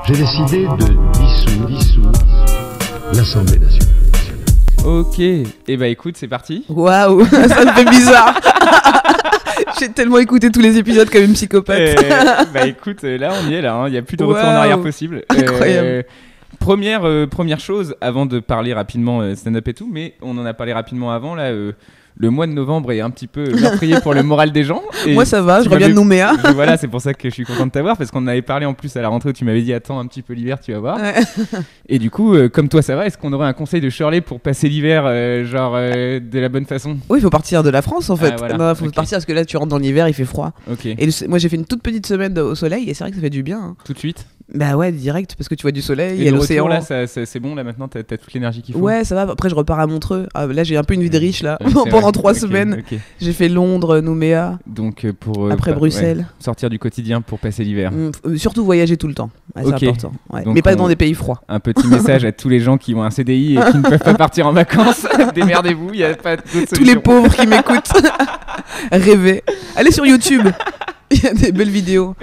j'ai décidé de dissoudre l'Assemblée nationale. Ok, et bah écoute, c'est parti. Waouh, ça me fait bizarre. J'ai tellement écouté tous les épisodes comme une psychopathe. Bah écoute, là on y est, là, il n'y a plus de retour en arrière possible. Incroyable. Première chose, avant de parler rapidement stand-up et tout, mais on en a parlé rapidement avant, là, le mois de novembre est un petit peu meurtrier pour le moral des gens. Et moi ça va, je reviens de Nouméa. Voilà, c'est pour ça que je suis content de t'avoir, parce qu'on avait parlé en plus à la rentrée où tu m'avais dit attends un petit peu l'hiver, tu vas voir. Ouais. Et du coup, comme toi ça va, est-ce qu'on aurait un conseil de Shirley pour passer l'hiver de la bonne façon? Oui, il faut partir de la France en fait. Voilà. Non, faut partir parce que là tu rentres dans l'hiver, il fait froid. Ok. Et moi j'ai fait une toute petite semaine au soleil et c'est vrai que ça fait du bien. Hein. Tout de suite? Bah ouais, direct, parce que tu vois du soleil, il y et a le l'océan. retour, là, c'est bon, là maintenant t'as toute l'énergie qu'il faut. Ouais, ça va. Après, je repars à Montreux. Ah, là, j'ai un peu une vie de riche là. C'est Pendant vrai. 3 Ok, semaines. ok. J'ai fait Londres, Nouméa. Donc pour Après Bruxelles. ouais, sortir du quotidien pour passer l'hiver. Surtout voyager tout le temps. Ouais, Ok. c'est important. Ouais. Donc Mais pas dans des pays froids. Un petit message à tous les gens qui ont un CDI et qui ne peuvent pas partir en vacances. Démerdez-vous, il n'y a pas d'autre solution. Tous les pauvres qui m'écoutent. Rêvez. Allez sur YouTube. Il y a des belles vidéos.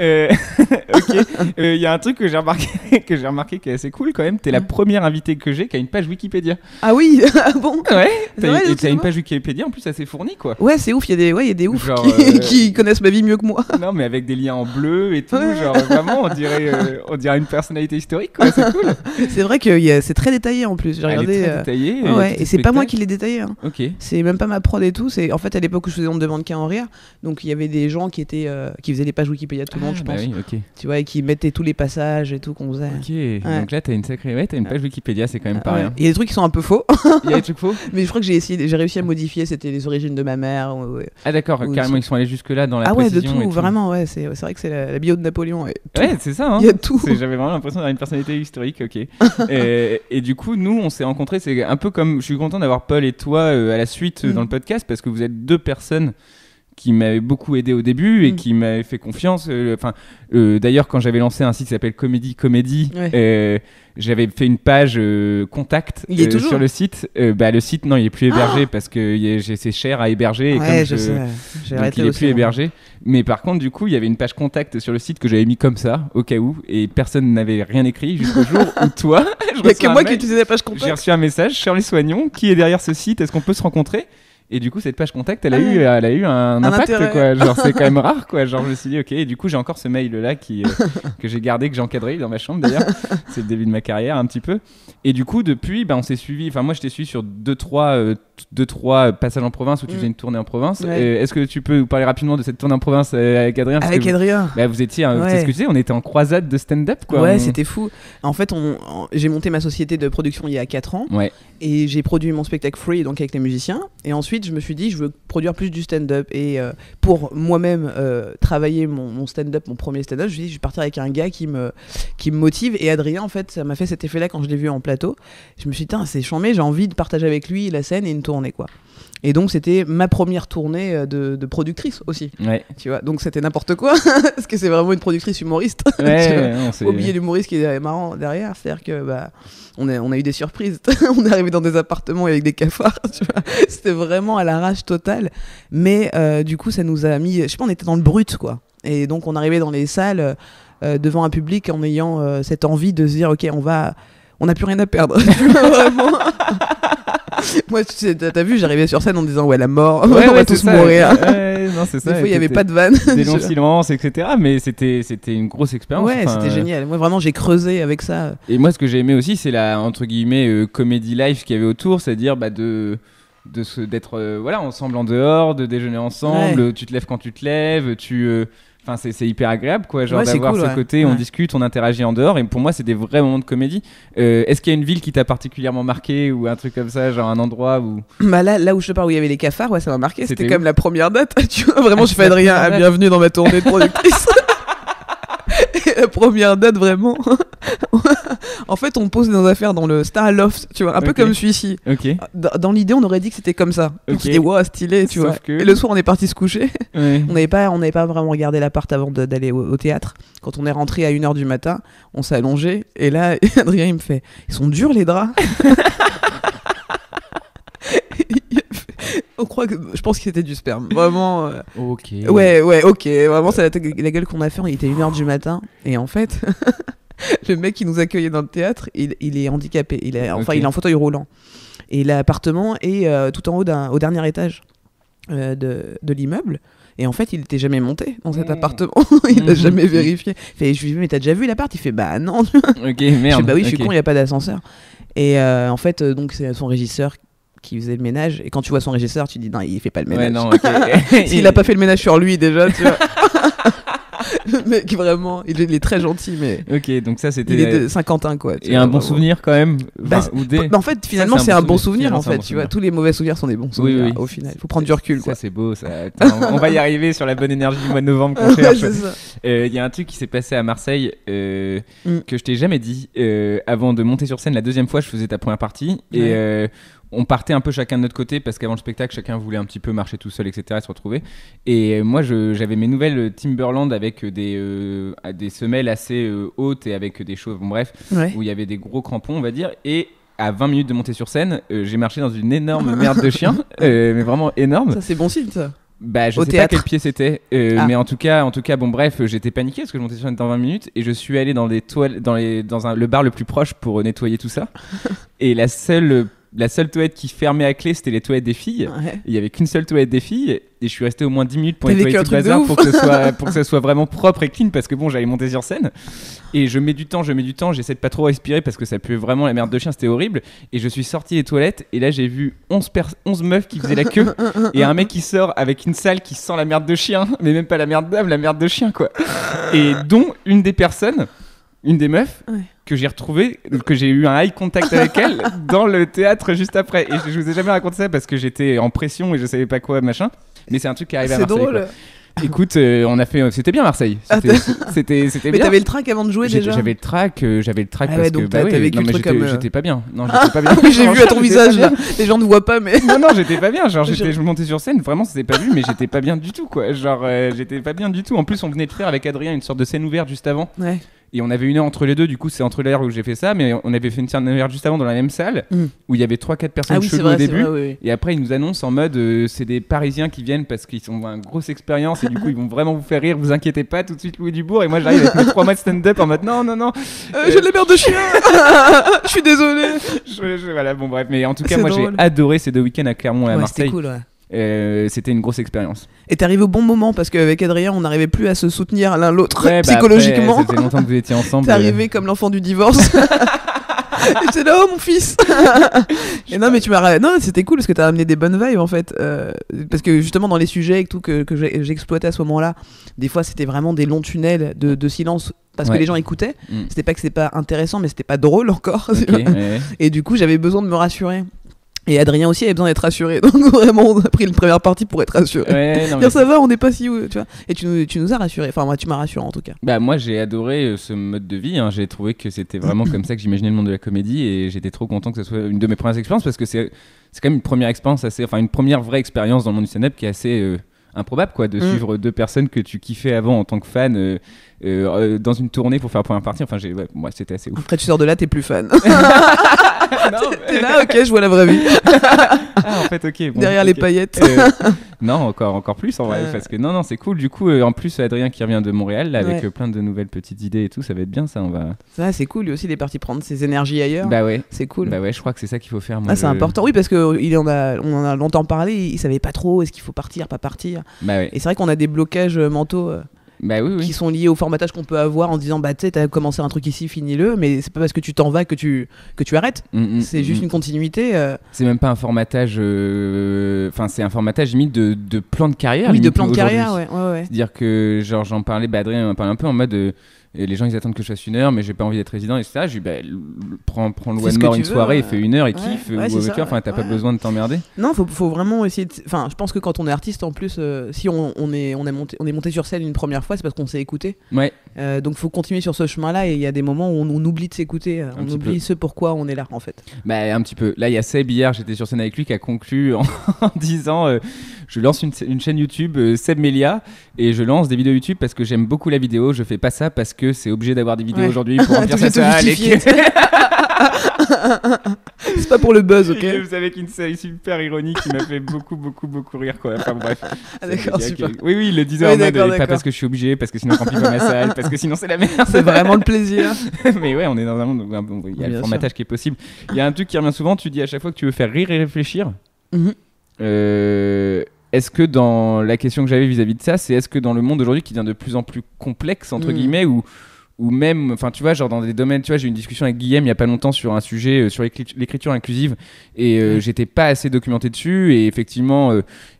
Ok. Il y a un truc que j'ai remarqué qui est assez cool quand même. T'es la première invitée que j'ai qui a une page Wikipédia. Ah oui. Ah bon. Ouais. T'as Une page Wikipédia en plus assez fournie quoi. Ouais, c'est ouf. Il y a des oufs Genre, qui connaissent ma vie mieux que moi. Non, mais avec des liens en bleu et tout. Ouais. Genre vraiment, on dirait une personnalité historique quoi. C'est cool. C'est vrai que c'est très détaillé en plus. J'ai Elle regardé. est très détaillée. Ouais, et c'est pas moi qui l'ai détaillé. Hein. Ok. C'est même pas ma prod et tout. C'est en fait à l'époque où je faisais On ne demande qu'à en rire. Donc il y avait des gens qui faisaient les pages Wikipédia de tout le monde, je pense. Bah oui, ok. Tu vois, et qui mettaient tous les passages et tout qu'on faisait. Ok. Donc là, t'as une page Wikipédia, c'est quand même pas Ouais. rien. Il y a des trucs qui sont un peu faux, Il y a des trucs faux. mais je crois que j'ai réussi à modifier. C'était les origines de ma mère. Ah d'accord, Ou carrément c'est- ils sont allés jusque là dans la Ah ouais, de précision et tout, vraiment. Ouais, c'est vrai que c'est la bio de Napoléon. Et tout. Ouais, c'est ça. Hein. Il y a tout. J'avais vraiment l'impression d'avoir une personnalité historique, ok. Et du coup, nous, on s'est rencontrés. C'est un peu comme. Je suis content d'avoir Paul et toi à la suite dans le podcast parce que vous êtes deux personnes qui m'avaient beaucoup aidé au début et qui m'avaient fait confiance. D'ailleurs, quand j'avais lancé un site qui s'appelle Comédie, Ouais. j'avais fait une page contact Il y est toujours sur le site. Le site, non, il est plus hébergé parce que c'est cher à héberger. Et Ouais, comme je sais. J'ai donc arrêté il est aussi, plus moi. hébergé. Mais par contre, du coup, il y avait une page contact sur le site que j'avais mis comme ça, au cas où, et personne n'avait rien écrit jusqu'au jour où toi, Il y a que moi qui utilisais la page j'ai contact. reçu un message, Shirley Soignon, qui est derrière ce site, est-ce qu'on peut se rencontrer? Et du coup, cette page contact, elle a eu un impact, intérêt. quoi. Genre, c'est quand même rare, quoi. Genre, je me suis dit, ok. Et du coup, j'ai encore ce mail-là que j'ai gardé, que j'ai encadré dans ma chambre, d'ailleurs. C'est le début de ma carrière, un petit peu. Et du coup, depuis, on s'est suivi. Enfin, moi, je t'ai suivi sur 2-3 passages en province où tu faisais une tournée en province. Ouais. Est-ce que tu peux nous parler rapidement de cette tournée en province avec Adrien? Parce Avec que Adrien. vous étiez, Ouais. c'est ce que tu disais, on était en croisade de stand-up, quoi. Ouais, c'était fou. En fait, j'ai monté ma société de production il y a 4 ans. Ouais. Et j'ai produit mon spectacle Free, donc avec les musiciens. Et ensuite, je me suis dit, je veux produire plus du stand-up. Et pour moi-même travailler mon stand-up, mon premier stand-up, je me suis dit, je vais partir avec un gars qui me motive. Et Adrien, en fait, ça m'a fait cet effet-là quand je l'ai vu en plateau. Je me suis dit, c'est chambé, j'ai envie de partager avec lui la scène et une tournée, quoi. Et donc, c'était ma première tournée de productrice aussi. Ouais. Tu vois, donc c'était n'importe quoi, parce que c'est vraiment une productrice humoriste. Ouais, Tu vois. non, c'est- Faut oublier l'humoriste qui est marrant derrière, c'est-à-dire que on a eu des surprises. On est arrivé dans des appartements avec des cafards, tu vois. C'était vraiment à l'arrache totale. Mais du coup, ça nous a mis, je sais pas, on était dans le brut, quoi. Et donc on arrivait dans les salles devant un public en ayant cette envie de se dire, ok, on n'a plus rien à perdre. Tu vois, vraiment. Moi, t'as vu, j'arrivais sur scène en disant, ouais, la mort, on va tous c'est ça. mourir. Ouais, non, c'est ça. Des fois, il n'y avait C'était pas de vanne. des longs silences, etc. Mais c'était une grosse expérience. Ouais, Enfin, c'était génial. Moi, vraiment, j'ai creusé avec ça. Et moi, ce que j'ai aimé aussi, c'est la entre guillemets comédie live qu'il y avait autour, c'est-à-dire d'être ensemble en dehors, de déjeuner ensemble. Ouais. Tu te lèves quand tu te lèves, Enfin, c'est hyper agréable, quoi, genre Ouais, c'est d'avoir cool, ce ouais. côté, on Ouais. discute, on interagit en dehors, et pour moi, c'est des vrais moments de comédie. Est-ce qu'il y a une ville qui t'a particulièrement marqué, ou un truc comme ça, genre un endroit où... Là où je te parle, où il y avait les cafards, ouais, ça m'a marqué. C'était C'était comme où la première date. Tu vois, vraiment, Ah, je c'est fais la Adrien, première date. bienvenue dans ma tournée de productrice. Et la première date, vraiment. En fait, on pose nos affaires dans le Star Loft, tu vois, un peu Ok. comme celui-ci. Ok. Dans l'idée, on aurait dit que c'était comme ça. Ok. On s'est dit, wow, stylé, tu Sauf vois. que- Et le soir, on est parti se coucher. Ouais. On n'avait pas vraiment regardé l'appart avant d'aller au théâtre. Quand on est rentré à 1h du matin, on s'est allongé. Et là, Adrien, il me fait, ils sont durs les draps. On croit que, je pense que c'était du sperme. Vraiment. Ok. Ouais, ok. Vraiment, c'est la gueule qu'on a fait. Il était 1h du matin. Et en fait, le mec qui nous accueillait dans le théâtre, il est handicapé. Il est en fauteuil roulant. Et l'appartement est tout en haut au dernier étage de l'immeuble. Et en fait, il était jamais monté dans cet appartement. Il n'a jamais vérifié. Je lui dis, mais t'as déjà vu l'appart? Il fait, bah non. Ok, merde. Je fais, bah oui, je suis con, il n'y a pas d'ascenseur. Et en fait, donc c'est son régisseur qui faisait le ménage. Et quand tu vois son régisseur, tu dis, non, il fait pas le ménage. Ouais, non, ok. S'il a pas fait le ménage sur lui déjà, tu vois. Le mec, vraiment, il est très gentil, mais. Ok, donc ça c'était. Il est de Saint-Quentin, quoi. Et un bon souvenir quand même. En fait, finalement, c'est un bon souvenir, en fait. Tu vois, tous les mauvais souvenirs sont des bons souvenirs. Au final, il faut prendre du recul, quoi. Ça, c'est beau, ça. Attends, on va y arriver sur la bonne énergie du mois de novembre qu'on cherche. Il y a un truc qui s'est passé à Marseille que je t'ai jamais dit. Avant de monter sur scène, la deuxième fois, je faisais ta première partie. Et. On partait un peu chacun de notre côté parce qu'avant le spectacle, chacun voulait un petit peu marcher tout seul, etc. et se retrouver. Et moi, j'avais mes nouvelles Timberland avec des semelles assez hautes et avec des choses, bon, bref, où il y avait des gros crampons, on va dire. Et à 20 minutes de monter sur scène, j'ai marché dans une énorme merde de chien, mais vraiment énorme. Ça, c'est bon signe, ça. Bah, je sais pas quel pied c'était, mais en tout cas, bon, bref, j'étais paniqué parce que je montais sur scène dans 20 minutes et je suis allé dans des toilettes, le bar le plus proche pour nettoyer tout ça. Et la seule toilette qui fermait à clé, c'était les toilettes des filles. Il y avait qu'une seule toilette des filles et je suis resté au moins 10 minutes pour nettoyer tout le bazar pour que ce soit vraiment propre et clean parce que bon, j'allais monter sur scène et je mets du temps, j'essaie de pas trop respirer parce que ça puait vraiment la merde de chien, c'était horrible. Et je suis sorti des toilettes et là j'ai vu 11 meufs qui faisaient la queue et un mec qui sort avec une salle qui sent la merde de chien, mais même pas la merde d'âme, la merde de chien, quoi. Et dont une des meufs que j'ai retrouvée, que j'ai eu un eye contact avec elle dans le théâtre juste après. Et je vous ai jamais raconté ça parce que j'étais en pression et je savais pas quoi, machin. Mais c'est un truc qui arrive à Marseille. C'est drôle. Quoi. Écoute, on a fait, c'était bien Marseille. C'était bien. Mais t'avais le track avant de jouer déjà. J'avais le track parce donc que t'as vécu le truc comme. J'étais pas bien. Non, j'étais pas bien. J'ai vu à ton visage là. Les gens ne voient pas, mais. Non, j'étais pas bien. Genre, je montais sur scène. Vraiment, c'était pas vu, mais j'étais pas bien du tout, quoi. Genre, j'étais pas bien du tout. En plus, on venait de faire avec Adrien une sorte de scène ouverte juste avant. Ouais. Et on avait une heure entre les deux, du coup c'est entre l'heure où j'ai fait ça, mais on avait fait une scène ouverte juste avant dans la même salle où il y avait 3-4 personnes cheloues au début. Vrai. Et après ils nous annoncent en mode c'est des Parisiens qui viennent parce qu'ils ont une grosse expérience et du coup ils vont vraiment vous faire rire, vous inquiétez pas, tout de suite Louis Dubourg. Et moi j'arrive avec mes 3 mois de stand-up en mode non. J'ai de la merde de chien. Je suis désolé. Voilà, bon bref, mais en tout cas moi j'ai adoré ces 2 week-ends à Clermont et à Marseille. C'était cool, ouais. C'était une grosse expérience. Et t'es arrivé au bon moment parce qu'avec Adrien on n'arrivait plus à se soutenir l'un l'autre psychologiquement. Après, ça fait longtemps que vous étiez ensemble. T'es arrivé comme l'enfant du divorce. Et j'étais là, oh mon fils. Et non mais non, c'était cool parce que t'as amené des bonnes vibes en fait, parce que justement dans les sujets et tout que j'exploitais à ce moment-là, des fois c'était vraiment des longs tunnels de silence parce que les gens écoutaient. C'était pas que c'était pas intéressant, mais c'était pas drôle encore. Et du coup j'avais besoin de me rassurer. Et Adrien aussi avait besoin d'être rassuré. Donc vraiment, on a pris une première partie pour être rassuré. Ça va, on n'est pas si... Tu vois. Et tu nous as rassuré. Enfin, moi, tu m'as rassuré en tout cas. Bah, moi, j'ai adoré ce mode de vie. J'ai trouvé que c'était vraiment comme ça que j'imaginais le monde de la comédie. Et j'étais trop content que ce soit une de mes premières expériences parce que c'est quand même une première expérience une première vraie expérience dans le monde du stand-up qui est assez... improbable quoi, de suivre 2 personnes que tu kiffais avant en tant que fan dans une tournée pour faire la première partie. Enfin, moi c'était assez ouf. Après tu sors de là, t'es plus fan. T'es là, ok, je vois la vraie vie. En fait, ok. Bon, derrière les paillettes. Non, encore plus en vrai, parce que non, c'est cool. Du coup, en plus Adrien qui revient de Montréal là, avec plein de nouvelles petites idées et tout, ça va être bien ça. Ça c'est cool. Lui aussi, il est parti prendre ses énergies ailleurs. Bah ouais. C'est cool. Bah ouais, je crois que c'est ça qu'il faut faire. Moi, c'est important. Oui, parce que on en a longtemps parlé. Il savait pas trop. Est-ce qu'il faut partir, pas partir. Bah ouais. Et c'est vrai qu'on a des blocages mentaux. Qui sont liés au formatage qu'on peut avoir en disant tu sais t'as commencé un truc ici, finis-le, mais c'est pas parce que tu t'en vas que tu arrêtes. C'est juste une continuité. C'est même pas un formatage c'est un formatage limite de plan de carrière. Oui, de plan de carrière, ouais. C'est-à-dire que genre j'en parlais, Adrien m'en parlait un peu en mode et les gens ils attendent que je fasse 1 heure, mais j'ai pas envie d'être résident, etc. Je lui dis prends le one more une soirée, il fait 1 heure et kiffe, t'as pas besoin de t'emmerder. Non, faut vraiment essayer je pense que quand on est artiste en plus, si on est monté sur scène une première fois, c'est parce qu'on s'est écouté. Ouais. Donc faut continuer sur ce chemin-là, et il y a des moments où on oublie de s'écouter, on oublie ce pourquoi on est là en fait. Un petit peu. Là il y a Seb, hier j'étais sur scène avec lui, qui a conclu en disant je lance une chaîne YouTube Seb Melia, et je lance des vidéos YouTube parce que j'aime beaucoup la vidéo, je fais pas ça parce que c'est obligé d'avoir des vidéos aujourd'hui pour remplir sa salle. C'est pas pour le buzz, ok? Et vous savez qu'une série super ironique qui m'a fait beaucoup rire, quoi. Enfin bref. Ah, d'accord, C'est- super. Oui, il le disait Oui, en mode d'accord, pas d'accord. parce que je suis obligé, parce que sinon je remplis pas ma salle, parce que sinon c'est la merde. C'est vraiment le plaisir. Mais ouais, on est dans un monde où il y a le Bien formatage qui est possible. Il y a un truc qui revient souvent, tu dis à chaque fois que tu veux faire rire et réfléchir. Mhm. Est-ce que dans la question que j'avais vis-à-vis de ça, c'est est-ce que dans le monde aujourd'hui qui devient de plus en plus complexe, entre guillemets, ou même, enfin tu vois, genre dans des domaines, tu vois, j'ai eu une discussion avec Guillaume il y a pas longtemps sur un sujet, sur l'écriture inclusive, et j'étais pas assez documenté dessus, et effectivement,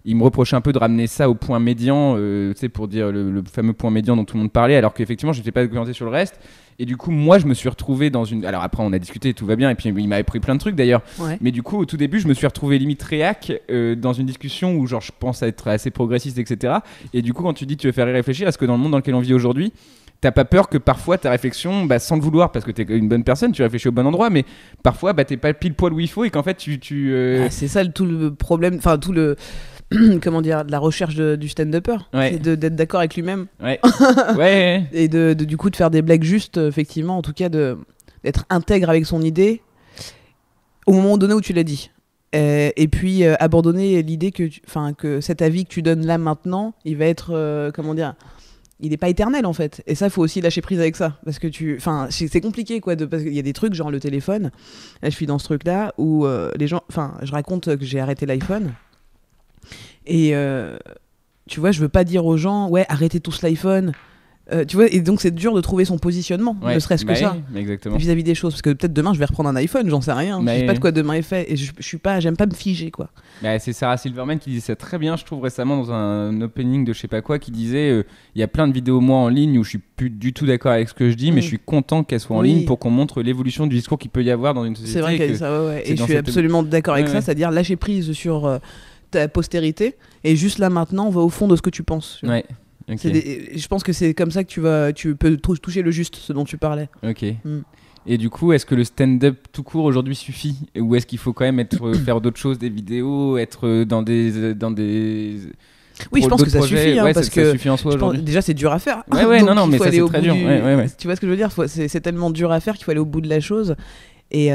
il me reprochait un peu de ramener ça au point médian, tu sais, pour dire le fameux point médian dont tout le monde parlait, alors qu'effectivement, j'étais pas documenté sur le reste. Et du coup, moi, je me suis retrouvé dans une. Alors après, on a discuté, tout va bien, et puis il m'avait pris plein de trucs d'ailleurs. Ouais. Mais du coup, au tout début, je me suis retrouvé limite réac dans une discussion où, genre, je pense être assez progressiste, etc. Et du coup, quand tu dis tu veux faire réfléchir, est-ce que dans le monde dans lequel on vit aujourd'hui, t'as pas peur que parfois ta réflexion, sans le vouloir, parce que t'es une bonne personne, tu réfléchis au bon endroit, mais parfois, t'es pas pile poil où il faut et qu'en fait, Ah, c'est ça tout le problème, enfin tout le. Comment dire, de la recherche du stand-upper. Ouais. C'est d'être d'accord avec lui-même. Ouais. Ouais. Et du coup, de faire des blagues justes, effectivement, en tout cas, d'être intègre avec son idée au moment donné où tu l'as dit. Et puis, abandonner l'idée que cet avis que tu donnes là maintenant, il va être, comment dire, il n'est pas éternel en fait. Et ça, il faut aussi lâcher prise avec ça. Parce que c'est compliqué quoi. Parce qu'il y a des trucs, genre le téléphone. Là, je suis dans ce truc-là où les gens. Enfin, je raconte que j'ai arrêté l'iPhone. Et tu vois, je veux pas dire aux gens, ouais, arrêtez tous l'iPhone. Tu vois, et donc c'est dur de trouver son positionnement, Ouais. ne serait-ce que ça. Oui, exactement. Vis-à-vis des choses, parce que peut-être demain je vais reprendre un iPhone, j'en sais rien, je sais pas de quoi demain est fait, et j'aime pas me figer quoi. C'est Sarah Silverman qui disait ça très bien, je trouve, récemment dans un opening de je sais pas quoi, qui disait il y a plein de vidéos moi en ligne où je suis plus du tout d'accord avec ce que je dis, mais je suis content qu'elles soient en ligne pour qu'on montre l'évolution du discours qu'il peut y avoir dans une société. C'est vrai qu'elle dit ça, ouais. Et je suis absolument d'accord avec ça, c'est-à-dire lâcher prise sur ta postérité, et juste là maintenant on va au fond de ce que tu penses. Ouais. Okay. Je pense que c'est comme ça que tu peux toucher le juste, ce dont tu parlais. Ok. Et du coup, est-ce que le stand-up tout court aujourd'hui suffit, ou est-ce qu'il faut quand même faire d'autres choses, des vidéos, être dans des oui, je pense que ça suffit, hein, parce que ça suffit en soi aujourd'hui. Déjà c'est dur à faire. Ouais, non, mais ça c'est très dur. Tu vois ce que je veux dire, c'est tellement dur à faire qu'il faut aller au bout de la chose, et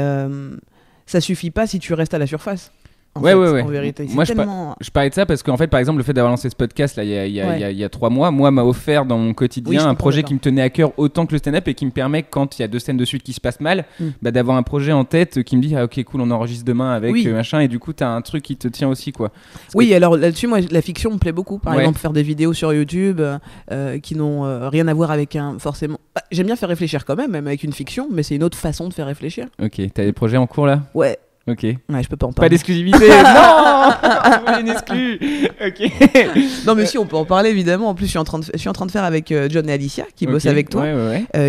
ça suffit pas si tu restes à la surface. En vérité. Moi, je parlais de ça parce qu'en fait, par exemple, le fait d'avoir lancé ce podcast là, il y a 3 mois, moi, m'a offert dans mon quotidien un projet qui me tenait à cœur autant que le stand-up et qui me permet, quand il y a 2 scènes de suite qui se passent mal, d'avoir un projet en tête qui me dit ah, ok, cool, on enregistre demain avec machin, et du coup, t'as un truc qui te tient aussi, quoi. Alors là-dessus, moi, la fiction me plaît beaucoup. Par exemple, faire des vidéos sur YouTube qui n'ont rien à voir avec forcément. J'aime bien faire réfléchir quand même avec une fiction, mais c'est une autre façon de faire réfléchir. Ok, t'as des projets en cours là ? Ouais. Ok. Ouais, je peux pas en parler. Pas d'exclusivité. Non, vous voulez une exclue. Ok. Non mais si, on peut en parler évidemment. En plus, je suis en train de faire avec John et Alicia qui bossent avec toi,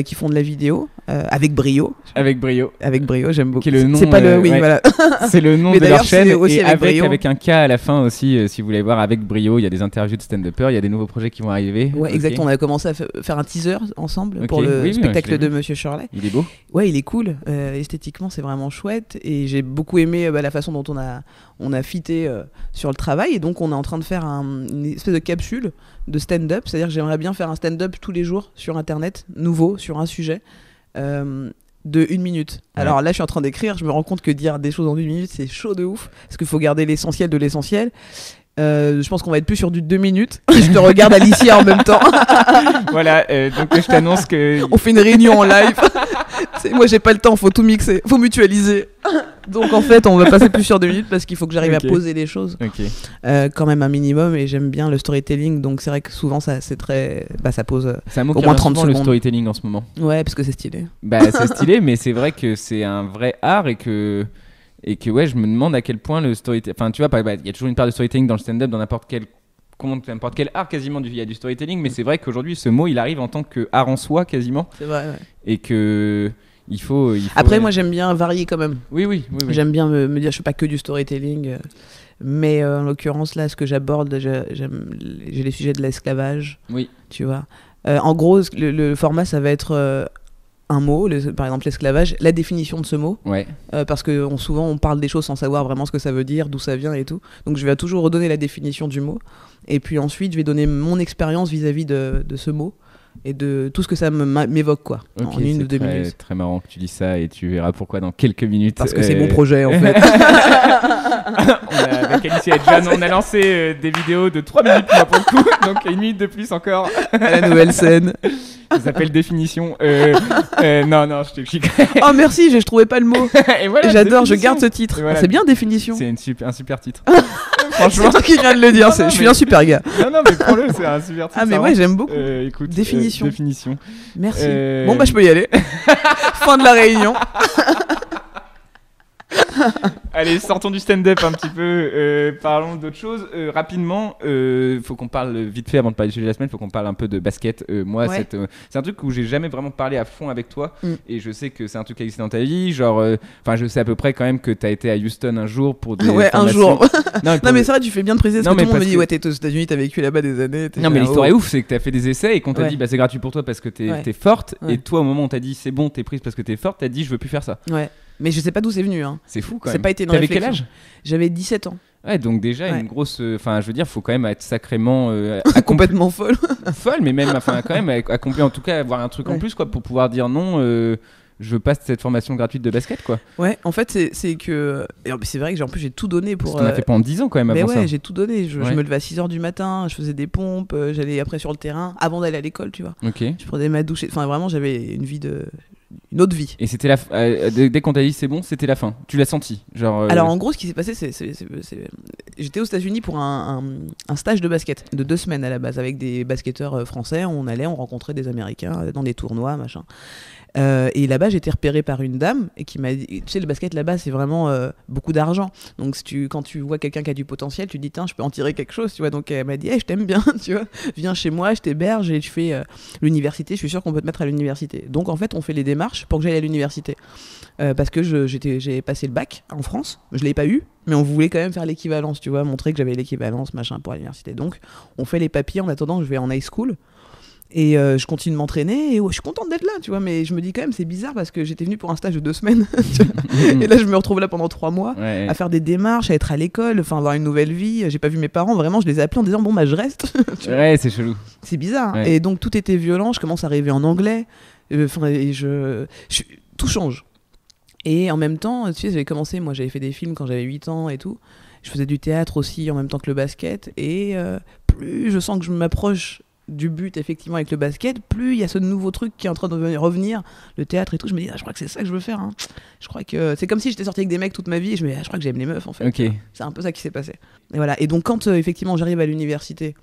qui font de la vidéo avec brio. Avec brio, j'aime beaucoup. C'est pas le voilà. C'est le nom de leur chaîne, aussi et avec un K à la fin aussi. Si vous voulez voir avec brio, il y a des interviews de stand-uppers, il y a des nouveaux projets qui vont arriver. Ouais, exactement. On a commencé à faire un teaser ensemble pour le spectacle de Monsieur Shirley. Il est beau. Ouais, il est cool. Esthétiquement, c'est vraiment chouette, et j'ai beaucoup aimé la façon dont on a fité sur le travail, et donc on est en train de faire une espèce de capsule de stand-up, c'est-à-dire que j'aimerais bien faire un stand-up tous les jours sur internet, nouveau, sur un sujet de 1 minute. Alors là je suis en train d'écrire, je me rends compte que dire des choses en 1 minute c'est chaud de ouf, parce qu'il faut garder l'essentiel de l'essentiel. Je pense qu'on va être plus sur du 2 minutes. Je te regarde Alicia en même temps. Voilà, donc je t'annonce que... On fait une réunion en live. Moi j'ai pas le temps, faut tout mixer, faut mutualiser. Donc en fait on va passer plus sur 2 minutes parce qu'il faut que j'arrive à poser les choses quand même un minimum, et j'aime bien le storytelling, donc c'est vrai que souvent c'est très... ça pose au moins 30 secondes. Le storytelling en ce moment. Ouais, parce que c'est stylé. C'est stylé, mais c'est vrai que c'est un vrai art, et que je me demande à quel point le storytelling... Enfin tu vois, il y a toujours une part de storytelling dans le stand-up, dans n'importe quel art quasiment, il y a du storytelling, mais c'est vrai qu'aujourd'hui ce mot il arrive en tant qu'art en soi quasiment. C'est vrai, ouais. Et que il faut Après moi j'aime bien varier quand même. Oui. J'aime bien me dire je fais pas que du storytelling, mais en l'occurrence là ce que j'aborde, j'ai les sujets de l'esclavage. Oui. Tu vois. En gros le format ça va être un mot, par exemple l'esclavage, la définition de ce mot, parce que souvent on parle des choses sans savoir vraiment ce que ça veut dire, d'où ça vient et tout, donc je vais toujours redonner la définition du mot, et puis ensuite je vais donner mon expérience vis-à-vis de ce mot, et de tout ce que ça m'évoque, quoi, Ok, en une c'est ou deux très, minutes. très marrant que tu dis ça et tu verras pourquoi dans quelques minutes. Parce que c'est mon projet, en fait. Avec Alicia et John, on a lancé des vidéos de 3 minutes moi, pour le coup, donc il y a 1 minute de plus encore. À la nouvelle scène. Ça s'appelle définition. Non, je te Oh merci, je trouvais pas le mot. Et voilà, J'adore, je définition. garde ce titre. Et voilà. C'est bien, définition. C'est un super titre. C'est Franchement. toi qui viens de le dire, Non, je suis mais- un super gars. Non, mais prends-le, c'est un super titre. Ah mais ça ouais, rend. j'aime beaucoup. Écoute, Définition. Définition. Merci. Euh, Bon bah je peux y aller. Fin de la réunion. Allez, sortons du stand-up un petit peu, parlons d'autre chose. Rapidement, faut qu'on parle vite fait avant de parler du sujet de la semaine, faut qu'on parle un peu de basket. Moi, Ouais. c'est un truc où j'ai jamais vraiment parlé à fond avec toi, Mm. et je sais que c'est un truc qui existe dans ta vie. Genre, enfin, je sais à peu près quand même que t'as été à Houston un jour pour des Ouais, un formations. jour. Non, Non mais c'est vrai, tu fais bien de préciser Non, parce que mais tout le monde me parce dit que- ouais t'es aux États-Unis, t'as vécu là-bas des années. Non, mais l'histoire oh. est ouf, c'est que t'as fait des essais et qu'on t'a Ouais. dit bah c'est gratuit pour toi parce que t'es Ouais. t'es forte, Ouais. et toi au moment où on t'a dit c'est bon, t'es prise parce que t'es forte, t'as dit je veux plus faire ça. Ouais. Mais je sais pas d'où c'est venu. Hein. C'est fou quand C'est même. pas été une T'avais quel réflexion. âge? J'avais 17 ans. Ouais, donc déjà Ouais. une grosse. Enfin, je veux dire, faut quand même être sacrément Complètement folle. folle, mais même, enfin, quand même accompli, en tout cas, avoir un truc en Ouais. plus, quoi, pour pouvoir dire non. Je veux pas cette formation gratuite de basket, quoi. Ouais, en fait c'est que et c'est vrai que en plus j'ai tout donné Parce pour. qu'on a fait pendant 10 ans quand même Mais avant ouais, ça. j'ai tout donné. Je Ouais. me levais à 6h du matin, je faisais des pompes, j'allais après sur le terrain avant d'aller à l'école, tu vois. Ok. Je prenais ma douche. Enfin vraiment j'avais une autre vie. Et c'était dès qu'on t'a dit c'est bon, c'était la fin. Tu l'as senti, genre. Alors en gros, ce qui s'est passé, j'étais aux États-Unis pour un stage de basket de 2 semaines à la base avec des basketteurs français. On rencontrait des Américains dans des tournois, machin. Et là-bas, j'ai été repéré par une dame et qui m'a dit, tu sais, le basket là-bas, c'est vraiment beaucoup d'argent. Donc quand tu vois quelqu'un qui a du potentiel, tu te dis, tiens, je peux en tirer quelque chose, tu vois. Donc elle m'a dit, hey, je t'aime bien, tu vois. Viens chez moi, je t'héberge et tu fais l'université. Je suis sûr qu'on peut te mettre à l'université. Donc en fait, on fait les démarches pour que j'aille à l'université. Parce que j'ai passé le bac en France, je l'ai pas eu, mais on voulait quand même faire l'équivalence, tu vois, montrer que j'avais l'équivalence, machin, pour l'université. Donc on fait les papiers. En attendant, je vais en high school. Et je continue de m'entraîner et je suis contente d'être là, tu vois, mais je me dis quand même c'est bizarre parce que j'étais venue pour un stage de 2 semaines tu vois. Et là je me retrouve là pendant 3 mois Ouais. à faire des démarches, à être à l'école, enfin avoir une nouvelle vie. J'ai pas vu mes parents, vraiment je les ai appelés en disant bon bah je reste. Tu vois. Ouais, c'est chelou. C'est bizarre. Ouais. Et donc tout était violent, je commence à rêver en anglais, et tout change. Et en même temps, tu sais, j'avais commencé, moi j'avais fait des films quand j'avais 8 ans et tout. Je faisais du théâtre aussi en même temps que le basket. Et plus je sens que je m'approche du but effectivement avec le basket, plus il y a ce nouveau truc qui est en train de revenir, le théâtre et tout. Je me dis, je crois que c'est ça que je veux faire. Hein. Je crois que c'est comme si j'étais sortie avec des mecs toute ma vie et je me dis, je crois que j'aime les meufs en fait. Ok. C'est un peu ça qui s'est passé. Et voilà. Et donc quand effectivement j'arrive à l'université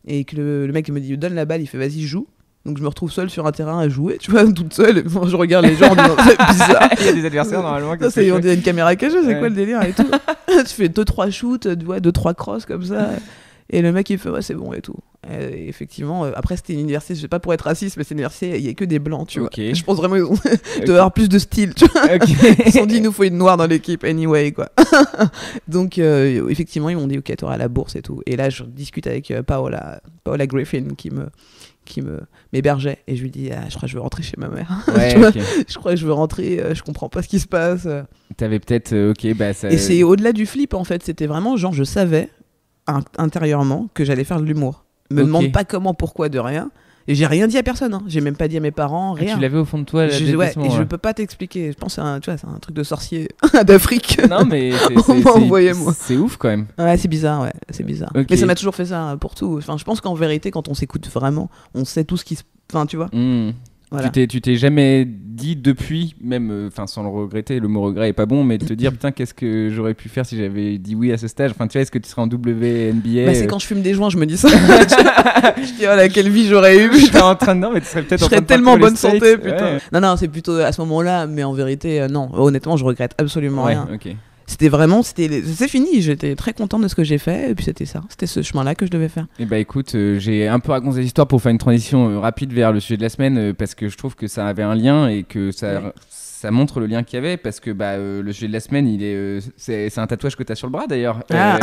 et que le mec me dit, donne la balle, il fait, vas-y, joue. Donc je me retrouve seule sur un terrain à jouer, tu vois, toute seule. Moi, je regarde les gens en disant, c'est bizarre. Il y a des adversaires normalement. Ça, on dirait une caméra cachée, c'est Ouais. quoi le délire et tout. Tu fais 2-3 shoots, 2-3 crosses comme ça. Et le mec il fait ouais c'est bon et tout. Et effectivement, après c'était une université, je sais pas pour être raciste, mais c'est une université, il y a que des blancs, tu Ok. vois. Je pense vraiment ils doivent avoir plus de style, tu vois. Ok. Ils se sont dit il nous faut une noire dans l'équipe anyway quoi. Donc effectivement ils m'ont dit ok t'auras la bourse et tout. Et là je discute avec Paola Griffin qui m'hébergeait et je lui dis je crois que je veux rentrer chez ma mère. Ouais, Tu vois, ok. je crois que je veux rentrer, je comprends pas ce qui se passe. T'avais peut-être. Ok, bah ça. Et c'est au-delà du flip en fait, c'était vraiment genre je savais intérieurement que j'allais faire de l'humour. Me Ok. demande pas comment, pourquoi, de rien. Et j'ai rien dit à personne, hein. J'ai même pas dit à mes parents, Ah, rien. tu l'avais au fond de toi, là, Je- dès ouais, ce moment, et je là. peux pas t'expliquer. Je pense que c'est un truc de sorcier d'Afrique. Non, mais On m'a envoyé, moi. c'est ouf quand même. Ouais, c'est bizarre, ouais, c'est bizarre. Ok. Mais ça m'a toujours fait ça pour tout. Enfin, je pense qu'en vérité, quand on s'écoute vraiment, on sait tout ce qui se. Enfin, tu vois. Hmm. Voilà. Tu t'es jamais dit depuis, même, enfin sans le regretter, le mot regret est pas bon, mais de te dire putain qu'est-ce que j'aurais pu faire si j'avais dit oui à ce stage. Enfin tu vois, est-ce que tu serais en WNBA Bah, c'est quand je fume des joints, je me dis ça. Je dis, oh là, quelle vie j'aurais eu. J'étais en train de non, mais tu serais peut-être Je en train serais de tellement en parcourir bonne les santé, States. putain. Ouais. Non, c'est plutôt à ce moment-là, mais en vérité, non. Honnêtement, je regrette absolument Ouais, rien. ok. C'est fini. J'étais très contente de ce que j'ai fait, et puis c'était ça. C'était ce chemin-là que je devais faire. Et bah écoute, j'ai un peu raconté l'histoire pour faire une transition rapide vers le sujet de la semaine parce que je trouve que ça avait un lien et que ça montre le lien qu'il y avait parce que le sujet de la semaine, c'est un tatouage que tu as sur le bras d'ailleurs. Ah.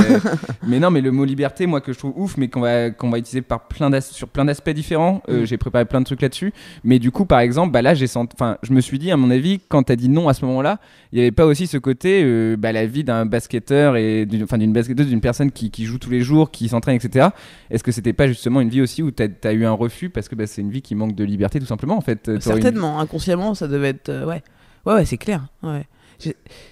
Mais non, mais le mot liberté, moi que je trouve ouf, mais qu'on va utiliser sur plein d'aspects différents. J'ai préparé plein de trucs là-dessus. Mais du coup, par exemple, là, je me suis dit, à mon avis, quand tu as dit non à ce moment-là, il n'y avait pas aussi ce côté, la vie d'un basketteur et d'une basketteuse, d'une personne qui joue tous les jours, qui s'entraîne, etc. Est-ce que c'était pas justement une vie aussi où t'as eu un refus parce que c'est une vie qui manque de liberté tout simplement en fait? Certainement, inconsciemment, ça devait être ouais, c'est clair. Ouais.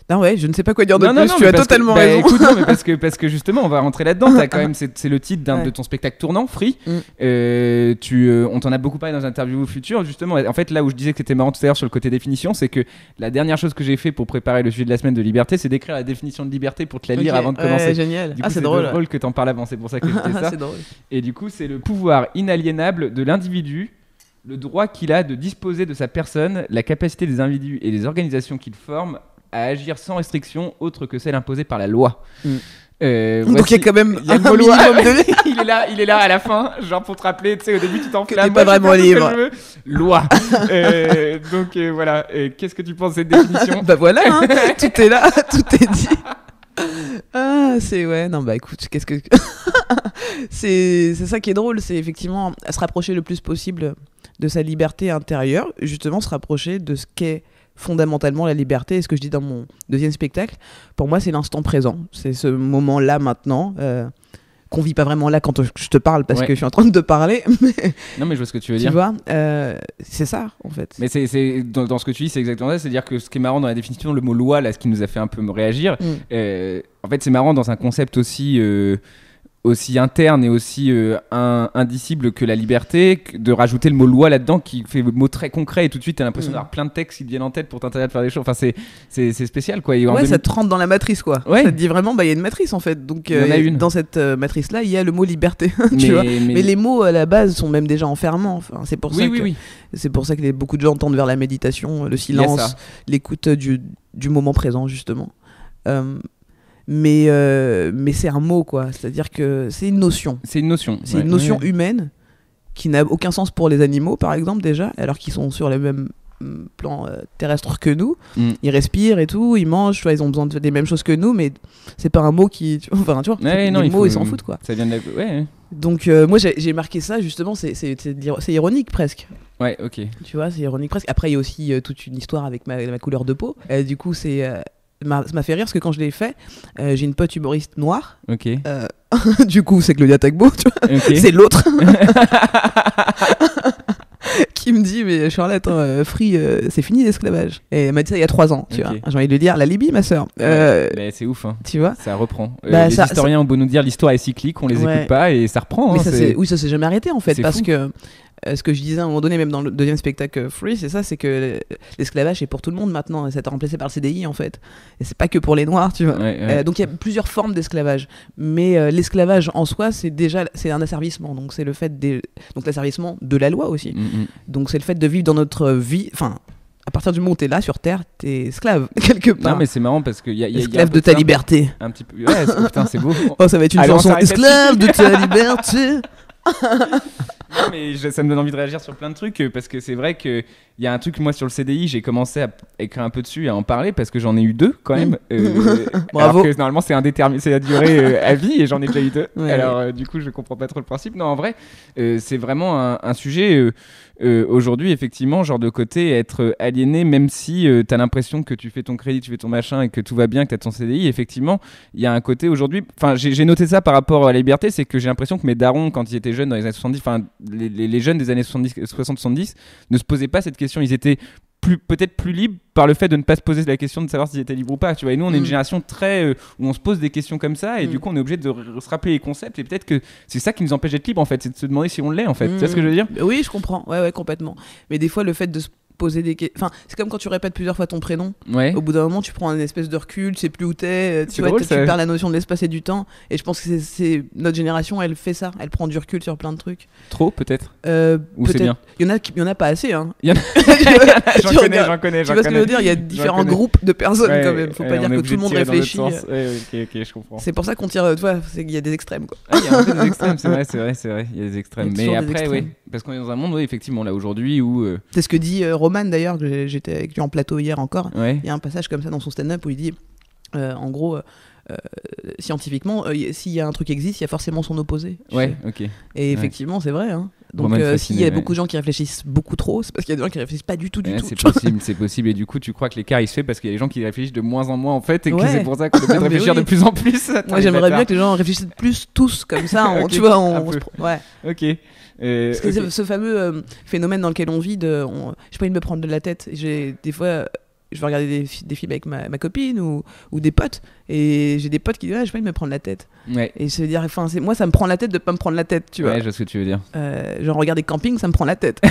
Non, ouais, je ne sais pas quoi dire de plus. Tu as totalement raison. Écoute, non, mais parce que justement, on va rentrer là-dedans. T'as quand même, c'est le titre de ton spectacle tournant, Free. On t'en a beaucoup parlé dans une interview future. Justement, en fait, là où je disais que c'était marrant tout à l'heure sur le côté définition, c'est que la dernière chose que j'ai fait pour préparer le sujet de la semaine de liberté, c'est d'écrire la définition de liberté pour te la lire avant de commencer. Génial. Du coup, c'est drôle. C'est drôle que t'en parles avant. C'est pour ça que j'ai fait ça. C'est drôle. Et du coup, c'est le pouvoir inaliénable de l'individu. Le droit qu'il a de disposer de sa personne, la capacité des individus et des organisations qu'il forme à agir sans restriction autre que celle imposée par la loi. Donc il y a quand même un minimum de... il est là à la fin, genre pour te rappeler, tu sais, au début tu t'enflammes. T'es pas vraiment libre. Loi. Donc voilà. Qu'est-ce que tu penses de cette définition? Bah voilà, hein, tout est là, tout est dit. Non, bah écoute, qu'est-ce que c'est ça qui est drôle, c'est effectivement se rapprocher le plus possible de sa liberté intérieure, justement se rapprocher de ce qu'est fondamentalement la liberté. Et ce que je dis dans mon deuxième spectacle, pour moi c'est l'instant présent, c'est ce moment-là maintenant, qu'on vit pas vraiment là quand je te parle parce que je suis en train de te parler. Non mais je vois ce que tu veux dire. Tu vois, c'est ça en fait. Mais c'est dans ce que tu dis, c'est exactement ça. C'est-à-dire que ce qui est marrant dans la définition, le mot loi, là, ce qui nous a fait un peu réagir, en fait c'est marrant dans un concept aussi interne et aussi indicible que la liberté, de rajouter le mot loi là-dedans qui fait le mot très concret et tout de suite t'as l'impression d'avoir plein de textes qui te viennent en tête pour t'interdire de faire des choses. Enfin c'est spécial quoi. Ça te rentre dans la matrice quoi. Ouais. Ça te dit vraiment il y a une matrice en fait. Donc dans cette matrice là il y a le mot liberté. Tu vois. Mais les mots à la base sont même déjà enfermants. Enfin, c'est pour ça c'est pour ça que beaucoup de gens tendent vers la méditation, le silence, l'écoute du moment présent justement. Mais c'est un mot quoi, c'est-à-dire que c'est une notion. C'est une notion. C'est une notion humaine qui n'a aucun sens pour les animaux par exemple déjà, alors qu'ils sont sur le même plan terrestre que nous. Ils respirent et tout, ils mangent, tu vois, ils ont besoin des mêmes choses que nous, mais c'est pas un mot qui, tu vois, les mots ils s'en foutent quoi. Ça vient de la... Donc moi j'ai marqué ça justement, c'est ironique presque. Ouais, ok. Tu vois, c'est ironique presque. Après il y a aussi toute une histoire avec ma couleur de peau. Du coup c'est ça m'a fait rire parce que quand je l'ai fait, j'ai une pote humoriste noire. Ok. Du coup, c'est Claudia Tagbo, tu vois. Okay. C'est l'autre. Qui me dit, mais Charlotte, Free, c'est fini l'esclavage. Et elle m'a dit ça il y a 3 ans, tu vois. J'ai envie de lui dire, la Libye, ma sœur. C'est ouf, hein. Tu vois. Ça reprend. Les historiens ont beau nous dire l'histoire est cyclique, on les écoute pas et ça reprend. Mais hein, ça s'est jamais arrêté en fait, parce fou. que ce que je disais à un moment donné, même dans le deuxième spectacle Free, c'est ça, c'est que l'esclavage est pour tout le monde maintenant, et ça a été remplacé par le CDI en fait. Et c'est pas que pour les noirs, tu vois. Donc il y a plusieurs formes d'esclavage, mais l'esclavage en soi, c'est un asservissement. Donc c'est le fait donc l'asservissement de la loi aussi. Donc c'est le fait de vivre dans notre vie, enfin. À partir du moment où t'es là sur Terre, t'es esclave quelque part. Non mais c'est marrant parce que y a esclave de ta liberté. Un petit peu. Ouais, putain c'est beau. Oh ça va être une chanson. Esclave de ta liberté. Non mais ça me donne envie de réagir sur plein de trucs parce que c'est vrai que il y a un truc, moi sur le CDI j'ai commencé à écrire un peu dessus et à en parler parce que j'en ai eu 2 quand même. Bravo. Alors que normalement c'est indéterminé, c'est à durée à vie et j'en ai déjà eu 2. Alors du coup je comprends pas trop le principe. Non en vrai c'est vraiment un sujet aujourd'hui effectivement, genre de côté être aliéné, même si t'as l'impression que tu fais ton crédit, tu fais ton machin et que tout va bien, que t'as ton CDI. Effectivement il y a un côté aujourd'hui, enfin j'ai noté ça par rapport à la liberté, c'est que j'ai l'impression que mes darons quand ils étaient jeunes dans les années 70, enfin les jeunes des années 60-70 ne se posaient pas cette question, ils étaient peut-être plus libres par le fait de ne pas se poser la question de savoir s'ils étaient libres ou pas, tu vois. Et nous on est une génération très où on se pose des questions comme ça et du coup on est obligé de se rappeler les concepts et peut-être que c'est ça qui nous empêche d'être libres en fait, c'est de se demander si on l'est en fait. Tu vois ce que je veux dire? Oui je comprends, ouais complètement. Mais des fois le fait de se poser des questions, enfin c'est comme quand tu répètes plusieurs fois ton prénom, au bout d'un moment tu prends une espèce de recul, tu sais plus où t'es, tu perds la notion de l'espace et du temps, et je pense que c'est notre génération, elle fait ça, elle prend du recul sur plein de trucs. Trop peut-être ou peut-être. C'est bien. Il y en a pas assez hein. J'en connais. Tu vois ce que je veux dire, il y a différents groupes de personnes quand même, faut pas dire que tout le monde réfléchit. Ok, je comprends. C'est pour ça qu'on tire, tu vois, il y a des extrêmes quoi. Il y a un peu des extrêmes, c'est vrai, il y a des extrêmes. Mais après oui, parce qu'on est dans un monde effectivement là aujourd'hui où c'est ce que dit Roman d'ailleurs, que j'étais avec lui en plateau hier encore. Il y a un passage comme ça dans son stand-up où il dit en gros scientifiquement s'il y a un truc qui existe, il y a forcément son opposé. Ok. Et effectivement c'est vrai hein. Donc Roman s'il fasciné, y a ouais. beaucoup de gens qui réfléchissent beaucoup trop, c'est parce qu'il y a des gens qui réfléchissent pas du tout, Ouais, tu c'est vois. possible, c'est possible. Et du coup, tu crois que l'écart il se fait parce qu'il y a des gens qui réfléchissent de moins en moins en fait, et que Ouais. c'est pour ça qu'on est obligé de Mais réfléchir oui. de plus en plus. Attends, Moi les j'aimerais bâtards. bien que les gens réfléchissent plus tous comme ça, Ok, tu vois, un on peu. ouais. Ok. Parce que Ok. ce fameux phénomène dans lequel on vit, j'ai pas envie de me prendre de la tête. Des fois, je vais regarder des films avec ma copine ou des potes, et j'ai des potes qui disent j'ai pas envie de me prendre la tête. Ouais. Et je veux dire, enfin, moi ça me prend la tête de pas me prendre la tête, tu vois. Ouais, je vois ce que tu veux dire. Genre regarder camping, ça me prend la tête.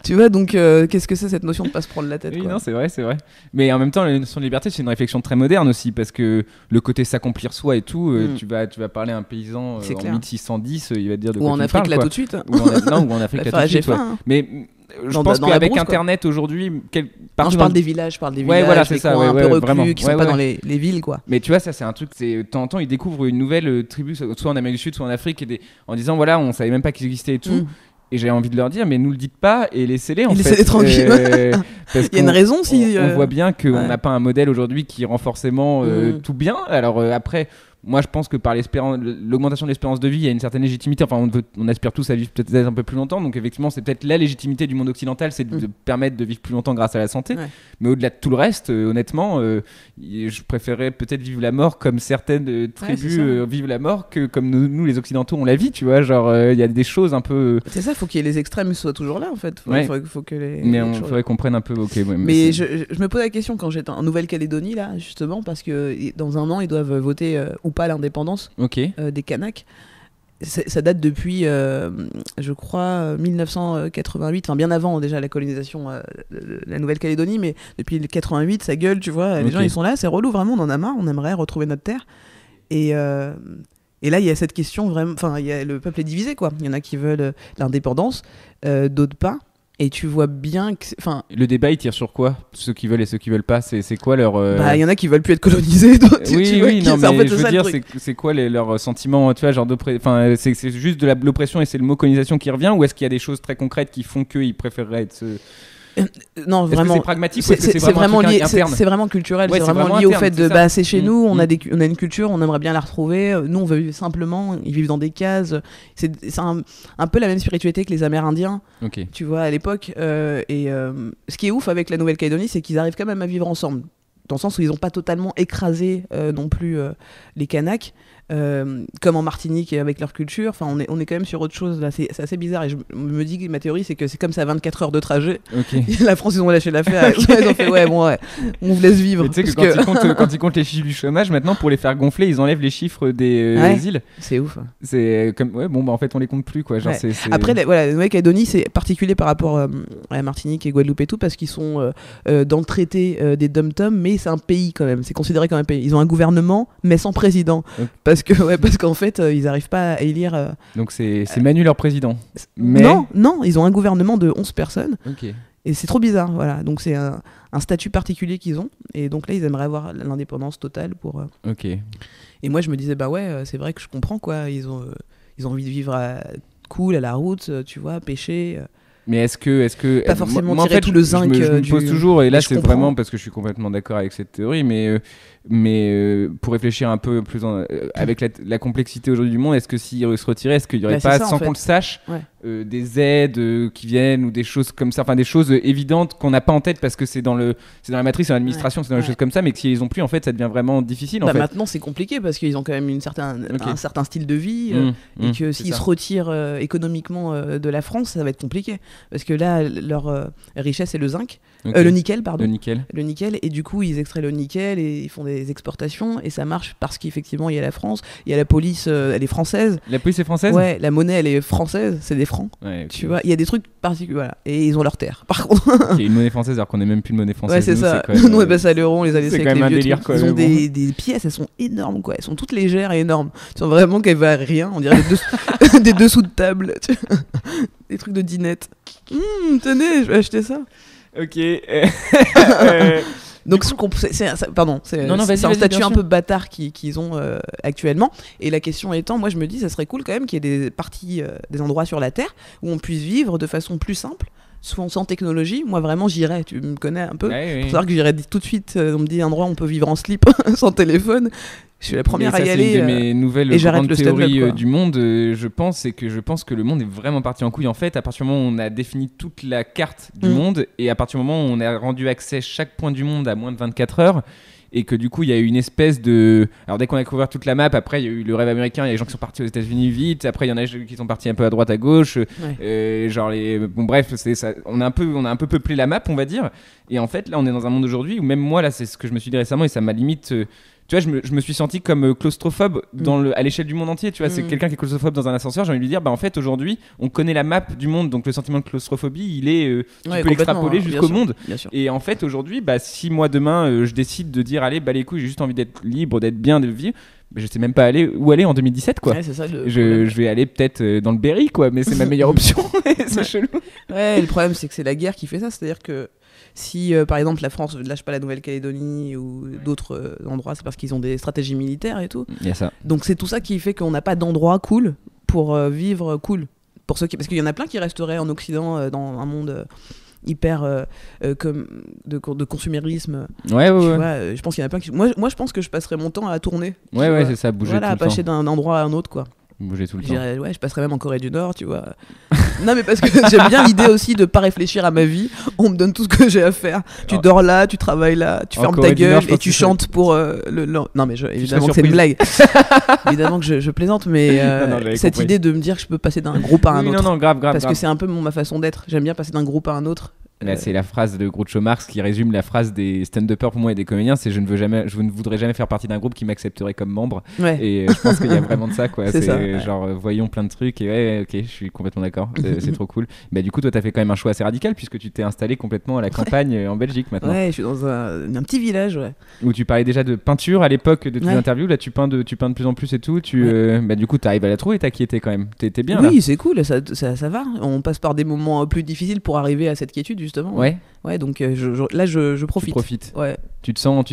Tu vois, donc qu'est-ce que c'est cette notion de pas se prendre la tête, Oui, quoi. non, c'est vrai, c'est vrai. Mais en même temps, la notion de liberté, c'est une réflexion très moderne aussi, parce que le côté s'accomplir soi et tout, tu vas parler à un paysan C'est en clair. 1610, il va te dire de Ou quoi en tu Afrique parles, là quoi. tout de suite. Ou en Afrique, là, tout de suite, ouais. hein. Mais je Dans- pense dans la qu'avec brousse, quoi. Internet aujourd'hui, Non, partout je dans parle le- des villages, Ouais, voilà, c'est des ça, coins ouais, un ouais, peu reclus, vraiment. qui sont Ouais, pas ouais. dans les villes, quoi. Mais tu vois, ça c'est un truc, c'est de temps en temps ils découvrent une nouvelle tribu, soit en Amérique du Sud, soit en Afrique, en disant voilà, on savait même pas qu'ils existaient et tout. Mm. Et j'ai envie de leur dire, mais nous le dites pas et laissez-les en Et fait. laissez-les tranquilles. Parce Il y a une qu'on- raison si. on voit bien qu'on ouais. n'a pas un modèle aujourd'hui qui rend forcément tout bien. Alors après, moi je pense que par l'augmentation de l'espérance de vie, il y a une certaine légitimité. Enfin, on aspire tous à vivre peut-être un peu plus longtemps. Donc effectivement, c'est peut-être la légitimité du monde occidental, c'est de permettre de vivre plus longtemps grâce à la santé. Ouais. Mais au-delà de tout le reste, honnêtement, je préférerais peut-être vivre la mort comme certaines tribus c'est ça. vivent la mort que comme nous les occidentaux on la vit. Tu vois, genre il y a des choses un peu. C'est ça, faut qu'il y ait les extrêmes soient toujours là en fait. Ouais. Faut que les. Mais les il choses- faudrait qu'on prenne un peu. Ok, ouais, Mais c'est- je me pose la question quand j'étais en Nouvelle-Calédonie là, justement, parce que dans un an ils doivent voter ou pas l'indépendance Ok. des Kanaks. Ça date depuis, je crois, 1988, enfin bien avant déjà la colonisation de la Nouvelle-Calédonie, mais depuis le 88, ça gueule, tu vois, les Ok. gens ils sont là, c'est relou, vraiment, on en a marre, on aimerait retrouver notre terre. Et là, il y a cette question vraiment, enfin, le peuple est divisé, quoi. Il y en a qui veulent l'indépendance, d'autres pas. Et tu vois bien que, enfin, Le débat il tire sur quoi? Ceux qui veulent et ceux qui veulent pas, c'est quoi leur. bah, il y en a qui veulent plus être colonisés, d'autres, tu Oui, vois, oui, qui- non, en mais fait, je c'est ça veux le dire, truc. c'est quoi leurs sentiments, tu vois, genre enfin, c'est juste de l'oppression et c'est le mot colonisation qui revient, ou est-ce qu'il y a des choses très concrètes qui font qu'ils préféreraient être. Non, Est-ce que vraiment. c'est pragmatique ou est-ce que c'est C'est vraiment un truc lié, interne? c'est vraiment culturel, Ouais, c'est c'est vraiment vraiment lié au interne, fait de c'est ça. bah c'est chez nous, on Mm. a une culture, on aimerait bien la retrouver. Nous on veut vivre simplement, ils vivent dans des cases. C'est un peu la même spiritualité que les Amérindiens, Ok. tu vois, à l'époque. Ce qui est ouf avec la Nouvelle-Calédonie, c'est qu'ils arrivent quand même à vivre ensemble, dans le sens où ils n'ont pas totalement écrasé non plus les Kanaks. Comme en Martinique et avec leur culture, enfin on est quand même sur autre chose là, c'est assez bizarre et je me dis que ma théorie c'est que c'est comme ça 24 heures de trajet. Ok. La France ils ont lâché l'affaire. Ouais, ils ont fait ouais bon ouais, on vous laisse vivre. Mais tu sais que Parce quand ils comptent les chiffres du chômage, maintenant pour les faire gonfler, ils enlèvent les chiffres des Ouais. îles. c'est ouf. C'est comme ouais, bon bah en fait on les compte plus quoi. Genre Ouais. c'est- Après voilà, la Nouvelle-Calédonie c'est particulier par rapport à la Martinique et Guadeloupe et tout parce qu'ils sont dans le traité des dom-tom, mais c'est un pays quand même, c'est considéré comme un pays. Ils ont un gouvernement mais sans président Ok. parce qu'en fait ils n'arrivent pas à élire. Donc c'est Manu leur président. Mais Non, ils ont un gouvernement de 11 personnes. Ok. Et c'est trop bizarre, voilà. Donc c'est un statut particulier qu'ils ont. Et donc là, ils aimeraient avoir l'indépendance totale pour. Ok. Et moi, je me disais, bah ouais, c'est vrai que je comprends quoi. Ils ont envie de vivre cool à la route, tu vois, pêcher. Mais est-ce que Pas forcément moi, en tirer fait, tout le zinc, je me du- pose toujours et là Mais je c'est comprends. vraiment parce que je suis complètement d'accord avec cette théorie, mais pour réfléchir un peu plus avec la complexité aujourd'hui du monde, est-ce que s'ils se retiraient, est-ce qu'il y aurait Bah, c'est pas, ça, en sans fait. qu'on le sache, Ouais. des aides qui viennent ou des choses comme ça, enfin des choses évidentes qu'on n'a pas en tête parce que c'est dans la matrice, c'est dans l'administration, c'est dans les Ouais. choses comme ça, mais que s'ils les ont plus, en fait, ça devient vraiment difficile en Bah, fait. maintenant, c'est compliqué parce qu'ils ont quand même Ok. un certain style de vie. Mmh, Et mmh, que c'est s'ils ça. se retirent économiquement de la France, ça va être compliqué. Parce que là, leur richesse, c'est le zinc. Ok. Le nickel, pardon. Le nickel. Le nickel, et du coup ils extraient le nickel et ils font des exportations et ça marche parce qu'effectivement il y a la France, il y a la police, elle est française. La police est française. Ouais, la monnaie elle est française, c'est des francs. Ouais, ok. Tu vois, il y a des trucs particuliers, voilà. Et ils ont leur terre. Par contre, Il y a une monnaie française alors qu'on n'est même plus de monnaie française. ouais, c'est Nous, ça. quand même, Nous on passe à l'euro, on les a laissés c'est avec quand les même un vieux délire, trucs. quoi, Ils ont mais bon. des pièces, elles sont énormes quoi. Elles sont toutes légères et énormes. Tu sens vraiment qu'elles valent rien. On dirait des dessous de table. Tu vois. Des trucs de dinette. Tenez, je vais acheter ça. Ok. Donc, pardon, Non, non, vas-y, c'est un vas-y, statut bien un sûr. peu bâtard qu'ils ont actuellement. Et la question étant, moi je me dis, ça serait cool quand même qu'il y ait des parties, des endroits sur la Terre où on puisse vivre de façon plus simple, sans technologie, moi vraiment j'irais. Tu me connais un peu. Ouais, Faut savoir que j'irais tout de suite. On me dit un endroit où on peut vivre en slip sans téléphone. Je suis la première à y aller. C'est une de mes nouvelles et j'arrête grandes le stand-up, théories quoi. du monde, je pense que le monde est vraiment parti en couille. En fait, à partir du moment où on a défini toute la carte du monde, et à partir du moment où on a rendu accès chaque point du monde à moins de 24 heures, et que du coup il y a eu une espèce de... Alors dès qu'on a couvert toute la map, après il y a eu le rêve américain, il y a des gens qui sont partis aux États-Unis vite, après il y en a qui sont partis un peu à droite à gauche, genre bon bref, c'est ça, on a un peu peuplé la map, on va dire. Et en fait là on est dans un monde aujourd'hui où même moi là c'est ce que je me suis dit récemment et ça m'a limite tu vois, je me suis senti comme claustrophobe à l'échelle du monde entier. Tu vois, c'est quelqu'un qui est claustrophobe dans un ascenseur. J'ai envie de lui dire, bah en fait, aujourd'hui, on connaît la map du monde, donc le sentiment de claustrophobie, il est, tu peux l'extrapoler jusqu'au monde. Et en fait, aujourd'hui, bah si moi demain, je décide de dire, allez, bah les couilles, j'ai juste envie d'être libre, d'être bien, de vivre. Mais je sais même pas où aller en 2017 quoi. Ouais, c'est ça, je vais aller peut-être dans le Berry quoi, mais c'est ma meilleure option. C'est chelou. Ouais, le problème c'est que c'est la guerre qui fait ça, c'est-à-dire que si par exemple la France ne lâche pas la Nouvelle-Calédonie ou d'autres endroits, c'est parce qu'ils ont des stratégies militaires et tout. Il y a ça. Donc c'est tout ça qui fait qu'on n'a pas d'endroit cool pour vivre cool. Parce qu'il y en a plein qui resteraient en Occident dans un monde hyper de consumérisme. Ouais. Vois, je pense qu'il y en a plein qui... Moi je pense que je passerais mon temps à tourner. Ouais, c'est ça, bouger tout le temps. Voilà, passer d'un endroit à un autre quoi. Bouger tout le temps. Ouais, je passerais même en Corée du Nord, tu vois. Non, mais parce que j'aime bien l'idée aussi de pas réfléchir à ma vie. On me donne tout ce que j'ai à faire. Tu dors là, tu travailles là, tu fermes ta gueule et tu chantes pour le. Non, mais évidemment que c'est une blague. Évidemment que je plaisante, mais cette idée de me dire que je peux passer d'un groupe à un autre. Non, grave. Parce que c'est un peu ma façon d'être. J'aime bien passer d'un groupe à un autre. Là, c'est la phrase de Groucho Marx qui résume la phrase des stand-uppers pour moi et des comédiens, c'est je ne voudrais jamais faire partie d'un groupe qui m'accepterait comme membre. Ouais. Et je pense qu'il y a vraiment de ça quoi. C'est ça, genre voyons plein de trucs et ok, je suis complètement d'accord. C'est trop cool. Bah du coup toi t'as fait quand même un choix assez radical puisque tu t'es installé complètement à la campagne en Belgique maintenant. Ouais, je suis dans un petit village, ouais. Où tu parlais déjà de peinture à l'époque de tes interviews, là tu peins de plus en plus et tout. Bah du coup t'arrives à la trouver, t'as quiété quand même. T'es bien là. Oui, c'est cool, ça va. On passe par des moments plus difficiles pour arriver à cette quiétude justement. Ouais, donc là je profite. Tu profites. Ouais. Tu te sens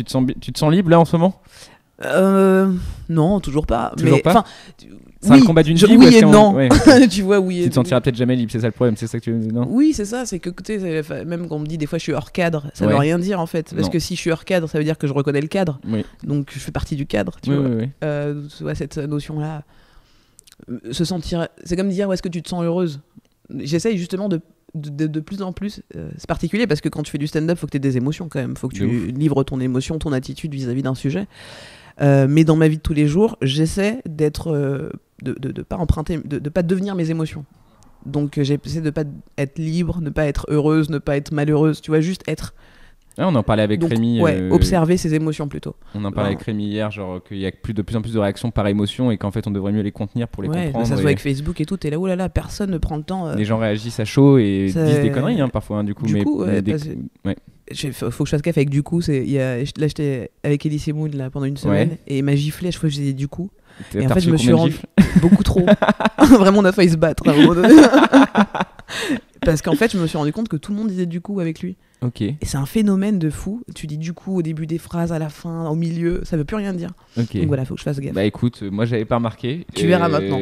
libre là en ce moment? Non, toujours pas. Toujours mais pas. C'est un combat d'une vie. Oui et non. Tu vois, oui. Tu te sentiras peut-être jamais libre, c'est ça le problème, c'est ça que tu veux dire, non? Oui, c'est ça, c'est que tu sais, même quand on me dit des fois je suis hors cadre, ça veut rien dire en fait. Parce que si je suis hors cadre, ça veut dire que je reconnais le cadre. Oui. Donc je fais partie du cadre, tu vois. Cette notion-là. Se sentir. C'est comme dire où est-ce que tu te sens heureuse. J'essaye justement de plus en plus, c'est particulier parce que quand tu fais du stand-up, faut que tu aies des émotions quand même, faut que tu livres ton émotion, ton attitude vis-à-vis d'un sujet. Mais dans ma vie de tous les jours, j'essaie d'être, de pas emprunter, de pas devenir mes émotions. Donc j'essaie de pas être libre, ne pas être heureuse, ne pas être malheureuse, tu vois, juste être. Ah, on en parlait avec Rémi. Observer ses émotions plutôt. On en parlait avec Rémi hier, genre qu'il y a de plus en plus de réactions par émotion et qu'en fait on devrait mieux les contenir pour les comprendre. Ça se voit avec Facebook et tout, t'es là, oh là là, personne ne prend le temps. Les gens réagissent à chaud et disent des conneries parfois, hein, du coup. Faut que je fasse gaffe avec du coup. Là j'étais avec Elise Moon là, pendant une semaine et il m'a giflé à chaque fois que je disais du coup. Et en fait je me suis rendu beaucoup trop. Vraiment on a failli se battre à un moment donné. Parce qu'en fait je me suis rendu compte que tout le monde disait du coup avec lui. Okay. Et c'est un phénomène de fou. Tu dis du coup au début des phrases, à la fin, au milieu, ça veut plus rien dire. Okay. Donc voilà, faut que je fasse gaffe. Bah écoute, moi j'avais pas remarqué. Tu verras maintenant.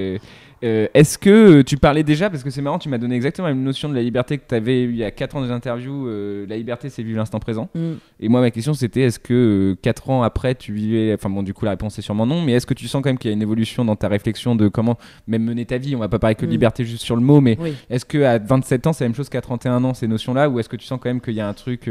Est-ce que tu parlais déjà, parce que c'est marrant, tu m'as donné exactement la même notion de la liberté que tu avais eu il y a 4 ans des interviews, la liberté c'est vivre l'instant présent. Et moi ma question c'était est-ce que 4 ans après tu vivais, enfin bon du coup la réponse est sûrement non, mais est-ce que tu sens quand même qu'il y a une évolution dans ta réflexion de comment même mener ta vie, on va pas parler que de liberté juste sur le mot, mais est-ce qu'à 27 ans c'est la même chose qu'à 31 ans ces notions-là, ou est-ce que tu sens quand même qu'il y a un truc...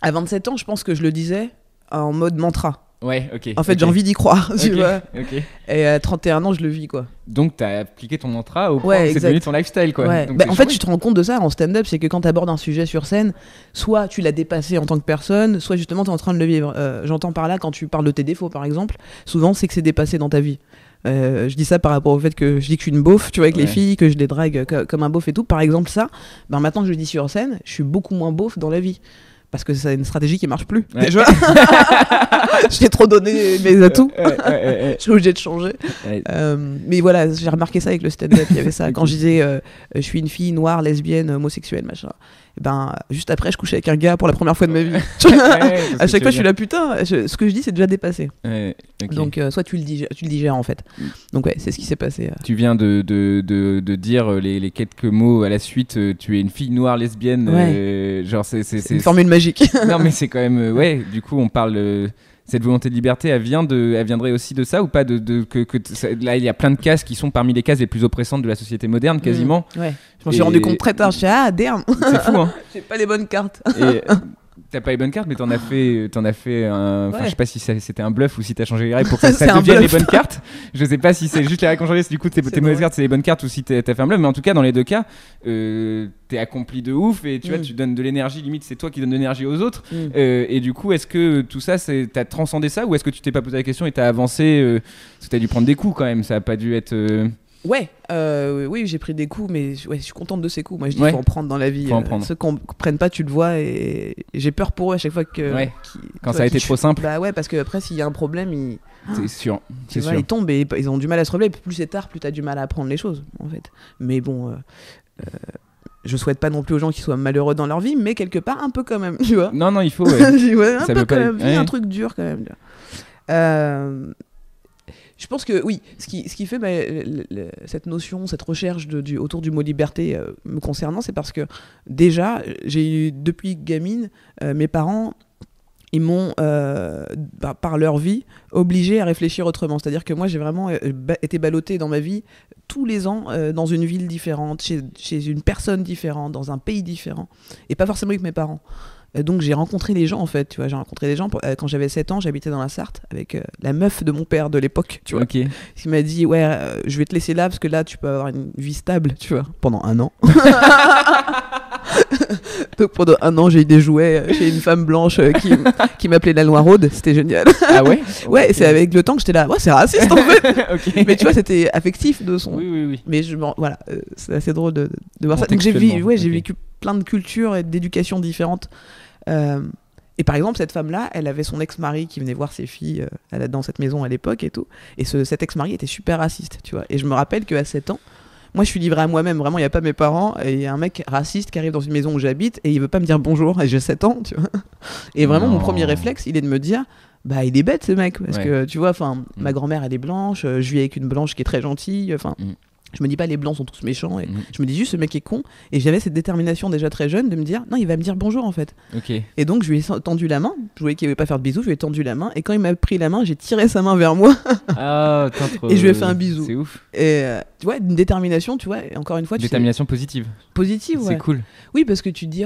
À 27 ans je pense que je le disais en mode mantra. Ouais, ok. En fait, j'ai envie d'y croire, tu vois. Okay. Et à 31 ans, je le vis, quoi. Donc, t'as appliqué ton mantra au point que c'est devenu ton lifestyle, quoi. Ouais. Donc, en fait, tu te rends compte de ça en stand-up, c'est que quand t'abordes un sujet sur scène, soit tu l'as dépassé en tant que personne, soit justement t'es en train de le vivre. J'entends par là, quand tu parles de tes défauts, par exemple, souvent c'est que c'est dépassé dans ta vie. Je dis ça par rapport au fait que je dis que je suis une beauf, tu vois, avec les filles, que je les drague comme un beauf et tout. Par exemple, ça, maintenant que je le dis sur scène, je suis beaucoup moins beauf dans la vie. Parce que c'est une stratégie qui marche plus. Ouais. J'ai trop donné mes atouts. Je suis obligé de changer. Mais voilà, j'ai remarqué ça avec le stand-up. Il y avait ça. Quand je disais je suis une fille noire, lesbienne, homosexuelle, machin. ben juste après je couchais avec un gars pour la première fois de ma vie. Ouais, À chaque fois je suis là putain, ce que je dis c'est déjà dépassé. Ouais, ok. Donc soit tu le digères en fait. Donc ouais, c'est ce qui s'est passé. Tu viens de dire les quelques mots à la suite, tu es une fille noire lesbienne, genre C'est une formule magique. Non mais c'est quand même, ouais, du coup on parle... cette volonté de liberté, elle viendrait aussi de ça ou pas là, il y a plein de cases qui sont parmi les cases les plus oppressantes de la société moderne, quasiment. Ouais. Je m'en suis rendu compte très tard. Je suis damn. C'est fou, hein. J'ai pas les bonnes cartes. Et t'as pas les bonnes cartes, mais t'en as fait un. Enfin, je sais pas si c'était un bluff ou si t'as changé les règles pour que ça devienne les bonnes cartes. Je sais pas si c'est juste les règles qui ont changé, si du coup tes mauvaises cartes c'est les bonnes cartes ou si t'as fait un bluff, mais en tout cas, dans les deux cas, t'es accompli de ouf et tu vois, tu donnes de l'énergie, limite, c'est toi qui donnes de l'énergie aux autres. Et du coup, est-ce que tout ça, t'as transcendé ça ou est-ce que tu t'es pas posé la question et t'as avancé parce que t'as dû prendre des coups quand même, ça a pas dû être. Ouais, oui, j'ai pris des coups, mais ouais, je suis contente de ces coups. Moi, je dis Ouais. faut en prendre dans la vie. Faut en prendre. Ceux qui ne prennent pas, tu le vois, et j'ai peur pour eux à chaque fois que. Ouais. Quand ça a été trop simple. Bah ouais, parce que après, s'il y a un problème, C'est sûr. tu vois, ils tombent et ils ont du mal à se relever. Plus c'est tard, plus t'as du mal à apprendre les choses, en fait. Mais bon, je souhaite pas non plus aux gens qui soient malheureux dans leur vie, mais quelque part un peu quand même, tu vois. Non, il faut. Ouais. Ouais, un Ça peu veut quand pas- même. ouais. Un truc dur quand même. Je pense que oui, ce qui fait cette notion, cette recherche autour du mot liberté me concernant, c'est parce que déjà, j'ai eu, depuis gamine, mes parents, ils m'ont, par leur vie, obligé à réfléchir autrement. C'est-à-dire que moi, j'ai vraiment été ballotté dans ma vie tous les ans dans une ville différente, chez une personne différente, dans un pays différent, et pas forcément avec mes parents. Donc j'ai rencontré des gens en fait, tu vois, j'ai rencontré des gens quand j'avais 7 ans, j'habitais dans la Sarthe avec la meuf de mon père de l'époque, tu vois. Ok. Qui m'a dit ouais, je vais te laisser là parce que là tu peux avoir une vie stable, tu vois, pendant 1 an. Donc pendant 1 an, j'ai eu des jouets chez une femme blanche qui m'appelait la Noiraude, c'était génial. Ah ouais. Ouais, c'est avec le temps que j'étais là, ouais, c'est raciste en fait. Ok. Mais tu vois, c'était affectif de son. Oui. Mais voilà, c'est assez drôle de voir ça. Donc j'ai vécu plein de cultures et d'éducations différentes. Et par exemple, cette femme-là, elle avait son ex-mari qui venait voir ses filles dans cette maison à l'époque et tout. Et cet ex-mari était super raciste, tu vois. Et je me rappelle qu'à 7 ans, moi je suis livré à moi-même, vraiment, il n'y a pas mes parents. Et il y a un mec raciste qui arrive dans une maison où j'habite et il veut pas me dire bonjour. Et j'ai 7 ans, tu vois. Et vraiment, mon premier réflexe, il est de me dire, bah il est bête ce mec. Parce que tu vois, ma grand-mère, elle est blanche, je vis avec une blanche qui est très gentille. Je me dis pas les blancs sont tous méchants, et je me dis juste ce mec est con, et j'avais cette détermination déjà très jeune de me dire non, il va me dire bonjour en fait. Ok. Et donc je lui ai tendu la main, je voyais qu'il ne voulait pas faire de bisous, je lui ai tendu la main, et quand il m'a pris la main, j'ai tiré sa main vers moi Ah, trop... et je lui ai fait un bisou. C'est ouf. Et tu vois, une détermination, tu vois, et encore une fois, Détermination positive. positive, ouais. C'est cool. Oui, parce que tu te dis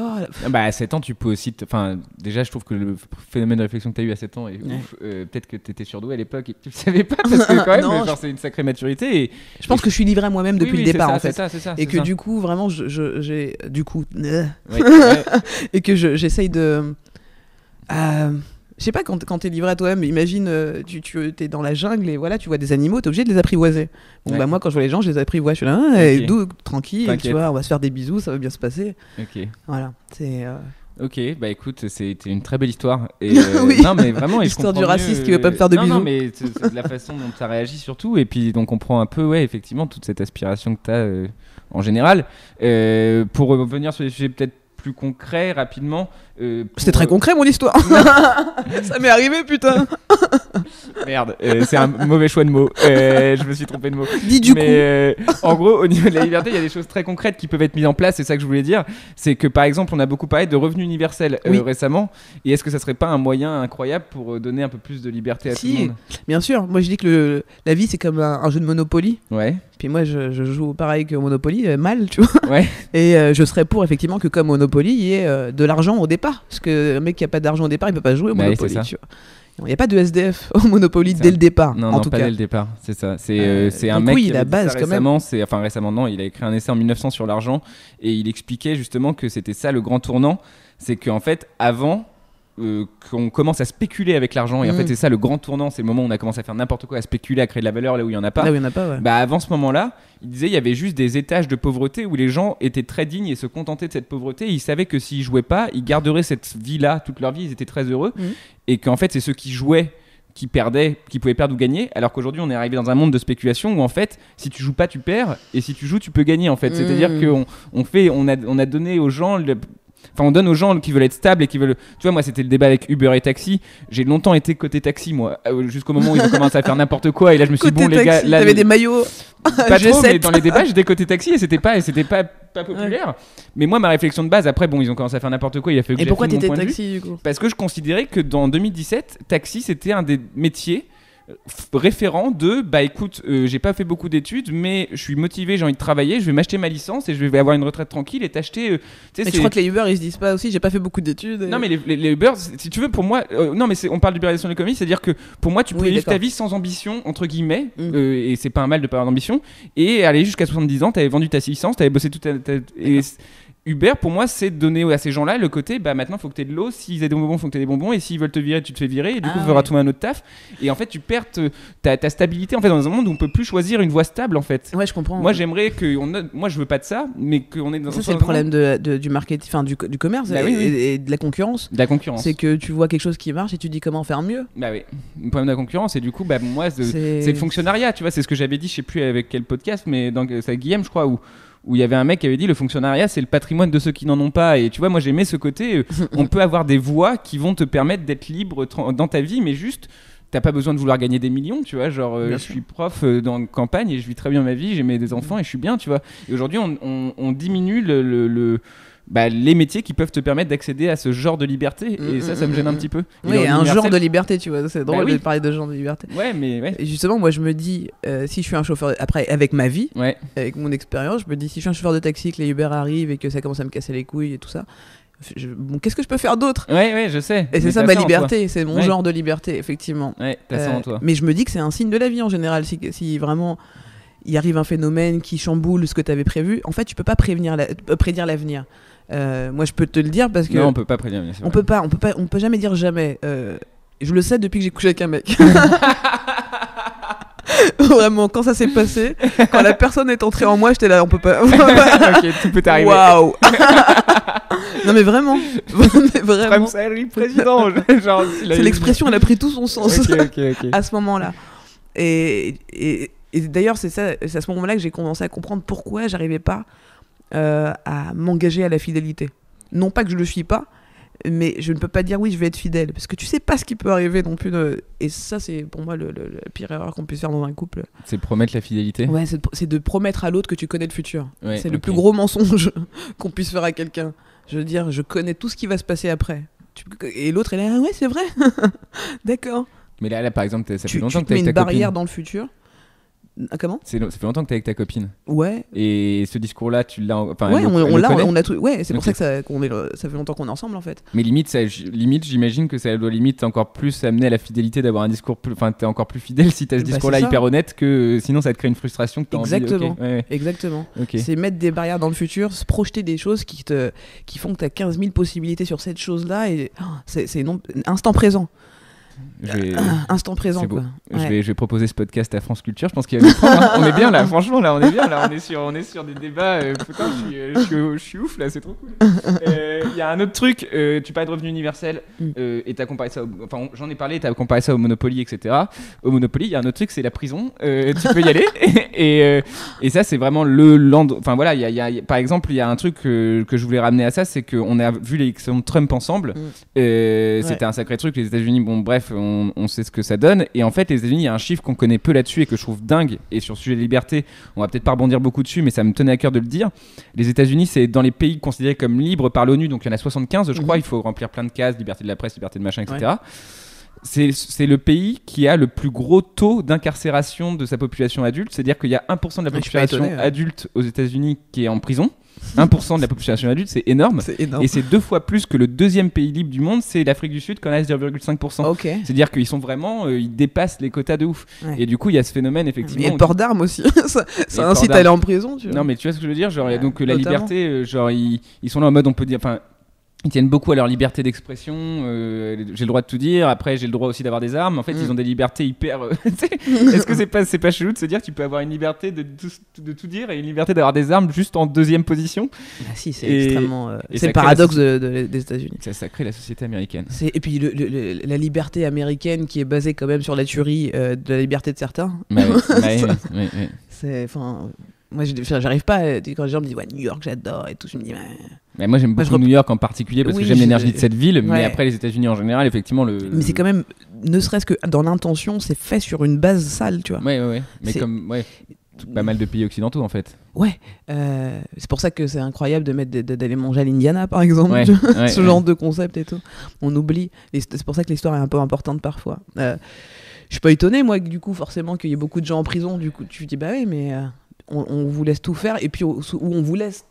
Bah à 7 ans, tu peux aussi... Enfin, déjà, je trouve que le phénomène de réflexion que tu as eu à 7 ans est ouf. Peut-être que tu étais surdoué à l'époque et que tu le savais pas, parce que quand même, Non, genre, c'est une sacrée maturité. Et... je pense que je suis livré à moi-même depuis le départ, en fait. C'est ça, et que du coup, vraiment, j'ai du coup, ouais. et que j'essaye de... je sais pas, quand t'es livré à toi-même, imagine, tu t'es dans la jungle et voilà, tu vois des animaux, t'es obligé de les apprivoiser. Bon, bah moi, quand je vois les gens, je les apprivoise. Je suis là, doux, tranquille, tu vois, on va se faire des bisous, ça va bien se passer. Ok. Voilà, c'est... Ok, bah écoute, c'était une très belle histoire. Et, oui. Non, mais vraiment, l'histoire du raciste qui veut pas me faire de bisous. Non, mais c'est de la façon dont tu as réagi surtout. Et puis, donc, on comprend un peu, ouais, effectivement, toute cette aspiration que tu as en général. Pour revenir sur des sujets peut-être plus concrets, rapidement. C'était très concret, mon histoire. Ça m'est arrivé, putain. Merde, c'est un mauvais choix de mots. Je me suis trompé de mots. Dis du coup. En gros, au niveau de la liberté, il y a des choses très concrètes qui peuvent être mises en place. C'est ça que je voulais dire. C'est que par exemple, on a beaucoup parlé de revenu universel récemment. Et est-ce que ça serait pas un moyen incroyable pour donner un peu plus de liberté à tout le monde ? Bien sûr. Moi, je dis que la vie, c'est comme un jeu de Monopoly. Ouais. Puis moi, je joue pareil que Monopoly, mal, tu vois. Ouais. Et je serais pour effectivement que comme Monopoly, il y ait de l'argent au départ. Parce que un mec qui a pas d'argent au départ, il peut pas jouer au Monopoly. Tu vois. Il n'y a pas de SDF au Monopoly dès le départ. Non, en tout pas cas. dès le départ, c'est ça. C'est un mec qui la avait dit base, ça quand récemment. Récemment, non, il a écrit un essai en 1900 sur l'argent et il expliquait justement que c'était ça le grand tournant. C'est qu'en fait, avant, qu'on commence à spéculer avec l'argent, et en fait, c'est ça le grand tournant. C'est le moment où on a commencé à faire n'importe quoi, à spéculer, à créer de la valeur là où il n'y en a pas. Là où il n'y en a pas, ouais. Bah, avant ce moment-là, il disait il y avait juste des étages de pauvreté où les gens étaient très dignes et se contentaient de cette pauvreté. Et ils savaient que s'ils jouaient pas, ils garderaient cette vie-là toute leur vie. Ils étaient très heureux. Et qu'en fait, c'est ceux qui jouaient qui perdaient, qui pouvaient perdre ou gagner, alors qu'aujourd'hui on est arrivé dans un monde de spéculation où en fait si tu joues pas tu perds et si tu joues tu peux gagner en fait. C'est-à-dire qu'on a donné aux gens Enfin, on donne aux gens qui veulent être stables et qui veulent. Tu vois, moi, c'était le débat avec Uber et taxi. J'ai longtemps été côté taxi, moi, jusqu'au moment où ils ont commencé à faire n'importe quoi. Et là, je me suis dit, bon, les gars. Là, t'avais des maillots. Pas trop, mais dans les débats, j'étais côté taxi et c'était pas populaire. Ouais. Mais moi, ma réflexion de base, après, bon, ils ont commencé à faire n'importe quoi. Il a fallu que et pourquoi j'affine t'étais mon point de taxi, vue. du coup? Parce que je considérais que dans 2017, taxi, c'était un des métiers référent de bah écoute, j'ai pas fait beaucoup d'études mais je suis motivé, j'ai envie de travailler, je vais m'acheter ma licence et je vais avoir une retraite tranquille et t'acheter mais je crois que les Uber ils se disent pas aussi j'ai pas fait beaucoup d'études et... Non mais les Uber si tu veux pour moi non mais on parle d'ubérisation de l'économie, c'est à dire que pour moi tu peux vivre ta vie sans ambition entre guillemets et c'est pas un mal de pas avoir d'ambition et aller jusqu'à 70 ans, t'avais vendu ta licence, t'avais bossé toute et Uber, pour moi, c'est donner à ces gens-là le côté, bah maintenant, il faut que tu aies de l'eau. S'ils aient des bonbons, il faut que tu aies des bonbons. Et s'ils veulent te virer, tu te fais virer. Et du coup, il faudra trouver un autre taf. Et en fait, tu perds ta stabilité en fait, dans un monde où on peut plus choisir une voie stable. En fait. Ouais, je comprends. Moi, j'aimerais que. Moi, je veux pas de ça, mais qu'on est dans ça, c'est le problème du marketing, enfin, du commerce bah, et de la concurrence. De la concurrence. C'est que tu vois quelque chose qui marche et tu te dis comment faire mieux. Bah oui. Le problème de la concurrence. Et du coup, bah, moi, c'est le fonctionnariat. Tu vois, c'est ce que j'avais dit, je sais plus avec quel podcast, mais c'est Guillaume, je crois, où il y avait un mec qui avait dit le fonctionnariat c'est le patrimoine de ceux qui n'en ont pas et tu vois moi j'aimais ce côté on peut avoir des voies qui vont te permettre d'être libre dans ta vie mais juste t'as pas besoin de vouloir gagner des millions tu vois genre je suis prof dans une campagne et je vis très bien ma vie, j'ai des enfants et je suis bien tu vois et aujourd'hui on diminue les métiers qui peuvent te permettre d'accéder à ce genre de liberté et ça me gêne un petit peu. Oui, un genre de liberté, tu vois, c'est drôle de parler de genre de liberté. Ouais, mais ouais. Et justement, moi je me dis, si je suis un chauffeur, après avec ma vie, ouais. avec mon expérience, je me dis si je suis un chauffeur de taxi, que les Uber arrivent et que ça commence à me casser les couilles et tout ça, qu'est-ce que je peux faire d'autre ? Ouais, je sais. Et c'est ça ma liberté, c'est mon genre de liberté, effectivement. Ouais, t'as ça en toi. Mais je me dis que c'est un signe de la vie en général, si vraiment il arrive un phénomène qui chamboule ce que tu avais prévu, en fait tu peux pas prédire l'avenir. Moi je peux te le dire parce que non on peut pas prédire bien sûr. on peut jamais dire jamais. Je le sais depuis que j'ai couché avec un mec. Vraiment quand ça s'est passé, quand la personne est entrée en moi, j'étais là, on peut pas. Ok, tout peut arriver. Waouh. Non mais vraiment. Comme ça, le président. Genre, c'est l'expression, elle a pris tout son sens okay. à ce moment-là. Et d'ailleurs c'est à ce moment-là que j'ai commencé à comprendre pourquoi j'arrivais pas à m'engager à la fidélité. Non pas que je le suis pas, mais je ne peux pas dire oui je vais être fidèle parce que tu sais pas ce qui peut arriver non plus et ça c'est pour moi la pire erreur qu'on puisse faire dans un couple. C'est promettre la fidélité. Ouais, c'est de promettre à l'autre que tu connais le futur. Ouais, c'est le plus gros mensonge qu'on puisse faire à quelqu'un. Je veux dire, je connais tout ce qui va se passer après. Et l'autre elle est ouais c'est vrai. D'accord. Mais là par exemple ça fait longtemps que tu mets avec ta une barrière copine. Dans le futur. Comment ? Ça fait longtemps que t'es avec ta copine. Ouais. Et ce discours-là, tu l'as. Enfin, ouais, on a tout. Ouais, c'est pour okay. ça que ça fait longtemps qu'on est ensemble en fait. Mais limite, j'imagine que ça doit limite encore plus amener à la fidélité d'avoir un discours. Enfin, t'es encore plus fidèle si t'as ce discours-là hyper honnête que sinon ça te crée une frustration que t'as exactement. envie. Okay. Exactement. Okay. C'est mettre des barrières dans le futur, se projeter des choses qui font que t'as 15 000 possibilités sur cette chose-là et c'est instant présent. Instant présent quoi. Ouais. Je vais proposer ce podcast à France Culture. Je pense qu'il y a des prendre. On est bien là, franchement là, on est bien là. On est sur des débats. Putain, je suis ouf là, c'est trop cool. Il y a un autre truc. Tu parlais de revenu universel et t'as comparé ça. Enfin, j'en ai parlé. T'as comparé ça au Monopoly, etc. Au Monopoly, il y a un autre truc, c'est la prison. Tu peux y aller. Et ça, c'est vraiment le land. Enfin voilà, par exemple, il y a un truc que je voulais ramener à ça, c'est qu'on a vu l'élection de Trump ensemble. C'était un sacré truc. Les États-Unis, bon bref. On sait ce que ça donne et en fait les États-Unis il y a un chiffre qu'on connaît peu là-dessus et que je trouve dingue et sur le sujet de liberté on va peut-être pas rebondir beaucoup dessus mais ça me tenait à cœur de le dire. Les États-Unis c'est dans les pays considérés comme libres par l'ONU donc il y en a 75 je crois, il faut remplir plein de cases, liberté de la presse, liberté de machin etc. C'est le pays qui a le plus gros taux d'incarcération de sa population adulte, c'est-à-dire qu'il y a 1% de la population adulte aux États-Unis qui est en prison. 1% de la population adulte, c'est énorme. Et c'est 2 fois plus que le deuxième pays libre du monde, c'est l'Afrique du Sud, qu'on a 0,5%. Okay. C'est-à-dire qu'ils sont vraiment, ils dépassent les quotas de ouf. Ouais. Et du coup, il y a ce phénomène effectivement. Et le port d'armes aussi, ça incite à aller en prison. Tu vois. Non, mais tu vois ce que je veux dire, genre, donc la liberté, genre ils sont là en mode, on peut dire, enfin. Ils tiennent beaucoup à leur liberté d'expression. J'ai le droit de tout dire. Après, j'ai le droit aussi d'avoir des armes. En fait, ils ont des libertés hyper. Est-ce que c'est pas chelou de se dire que tu peux avoir une liberté de tout dire et une liberté d'avoir des armes juste en deuxième position ? Ah si, c'est extrêmement. C'est le paradoxe des États-Unis. Ça crée la société américaine. Et puis la liberté américaine qui est basée quand même sur la tuerie de la liberté de certains. Oui. C'est enfin. Moi, j'arrive pas. Quand les gens me disent, ouais, New York, j'adore et tout, je me dis, ouais. Mais moi, j'aime beaucoup New York en particulier parce que j'aime l'énergie de cette ville. Ouais. Mais après, les États-Unis en général, effectivement. Mais c'est quand même, ne serait-ce que dans l'intention, c'est fait sur une base sale, tu vois. Ouais. Mais pas mal de pays occidentaux en fait. Ouais. C'est pour ça que c'est incroyable d'aller manger à l'Indiana, par exemple. Ouais, ce genre de concept et tout. On oublie. Et c'est pour ça que l'histoire est un peu importante parfois. Je suis pas étonné, moi, du coup, forcément, qu'il y ait beaucoup de gens en prison. Du coup, tu te dis, bah oui, mais on vous laisse tout faire. Et puis, où on vous laisse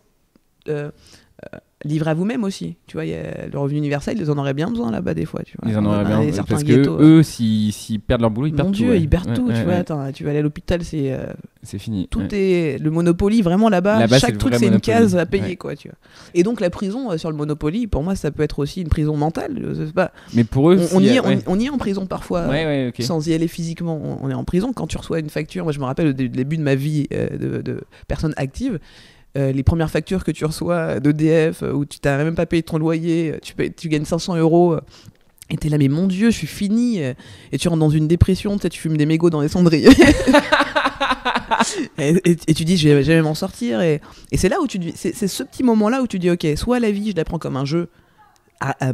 livrer à vous-même aussi. Tu vois, y a le revenu universel, ils en auraient bien besoin là-bas, des fois. Tu vois. Ils en auraient bien besoin. Parce ghettos, que eux, s'ils perdent leur boulot, ils perdent Mon tout. Dieu, ils perdent tout. Ouais, tu vois, attends, tu vas aller à l'hôpital, c'est fini. Tout est le Monopoly, vraiment là-bas. Chaque truc, c'est une case à payer, quoi. Tu vois. Et donc, la prison sur le Monopoly, pour moi, ça peut être aussi une prison mentale. Je sais pas. Mais pour eux, on y est en prison parfois, okay. sans y aller physiquement. On est en prison quand tu reçois une facture. Moi, je me rappelle au début de ma vie de personne active. Les premières factures que tu reçois d'EDF où tu n'as même pas payé ton loyer, tu gagnes 500 €. Et t'es là, mais mon Dieu, je suis fini. Et tu rentres dans une dépression, tu fumes des mégots dans les cendriers. et tu dis, je vais jamais m'en sortir. Et c'est là où tu dis, c'est ce petit moment-là où tu dis, ok, soit la vie, je la prends comme un jeu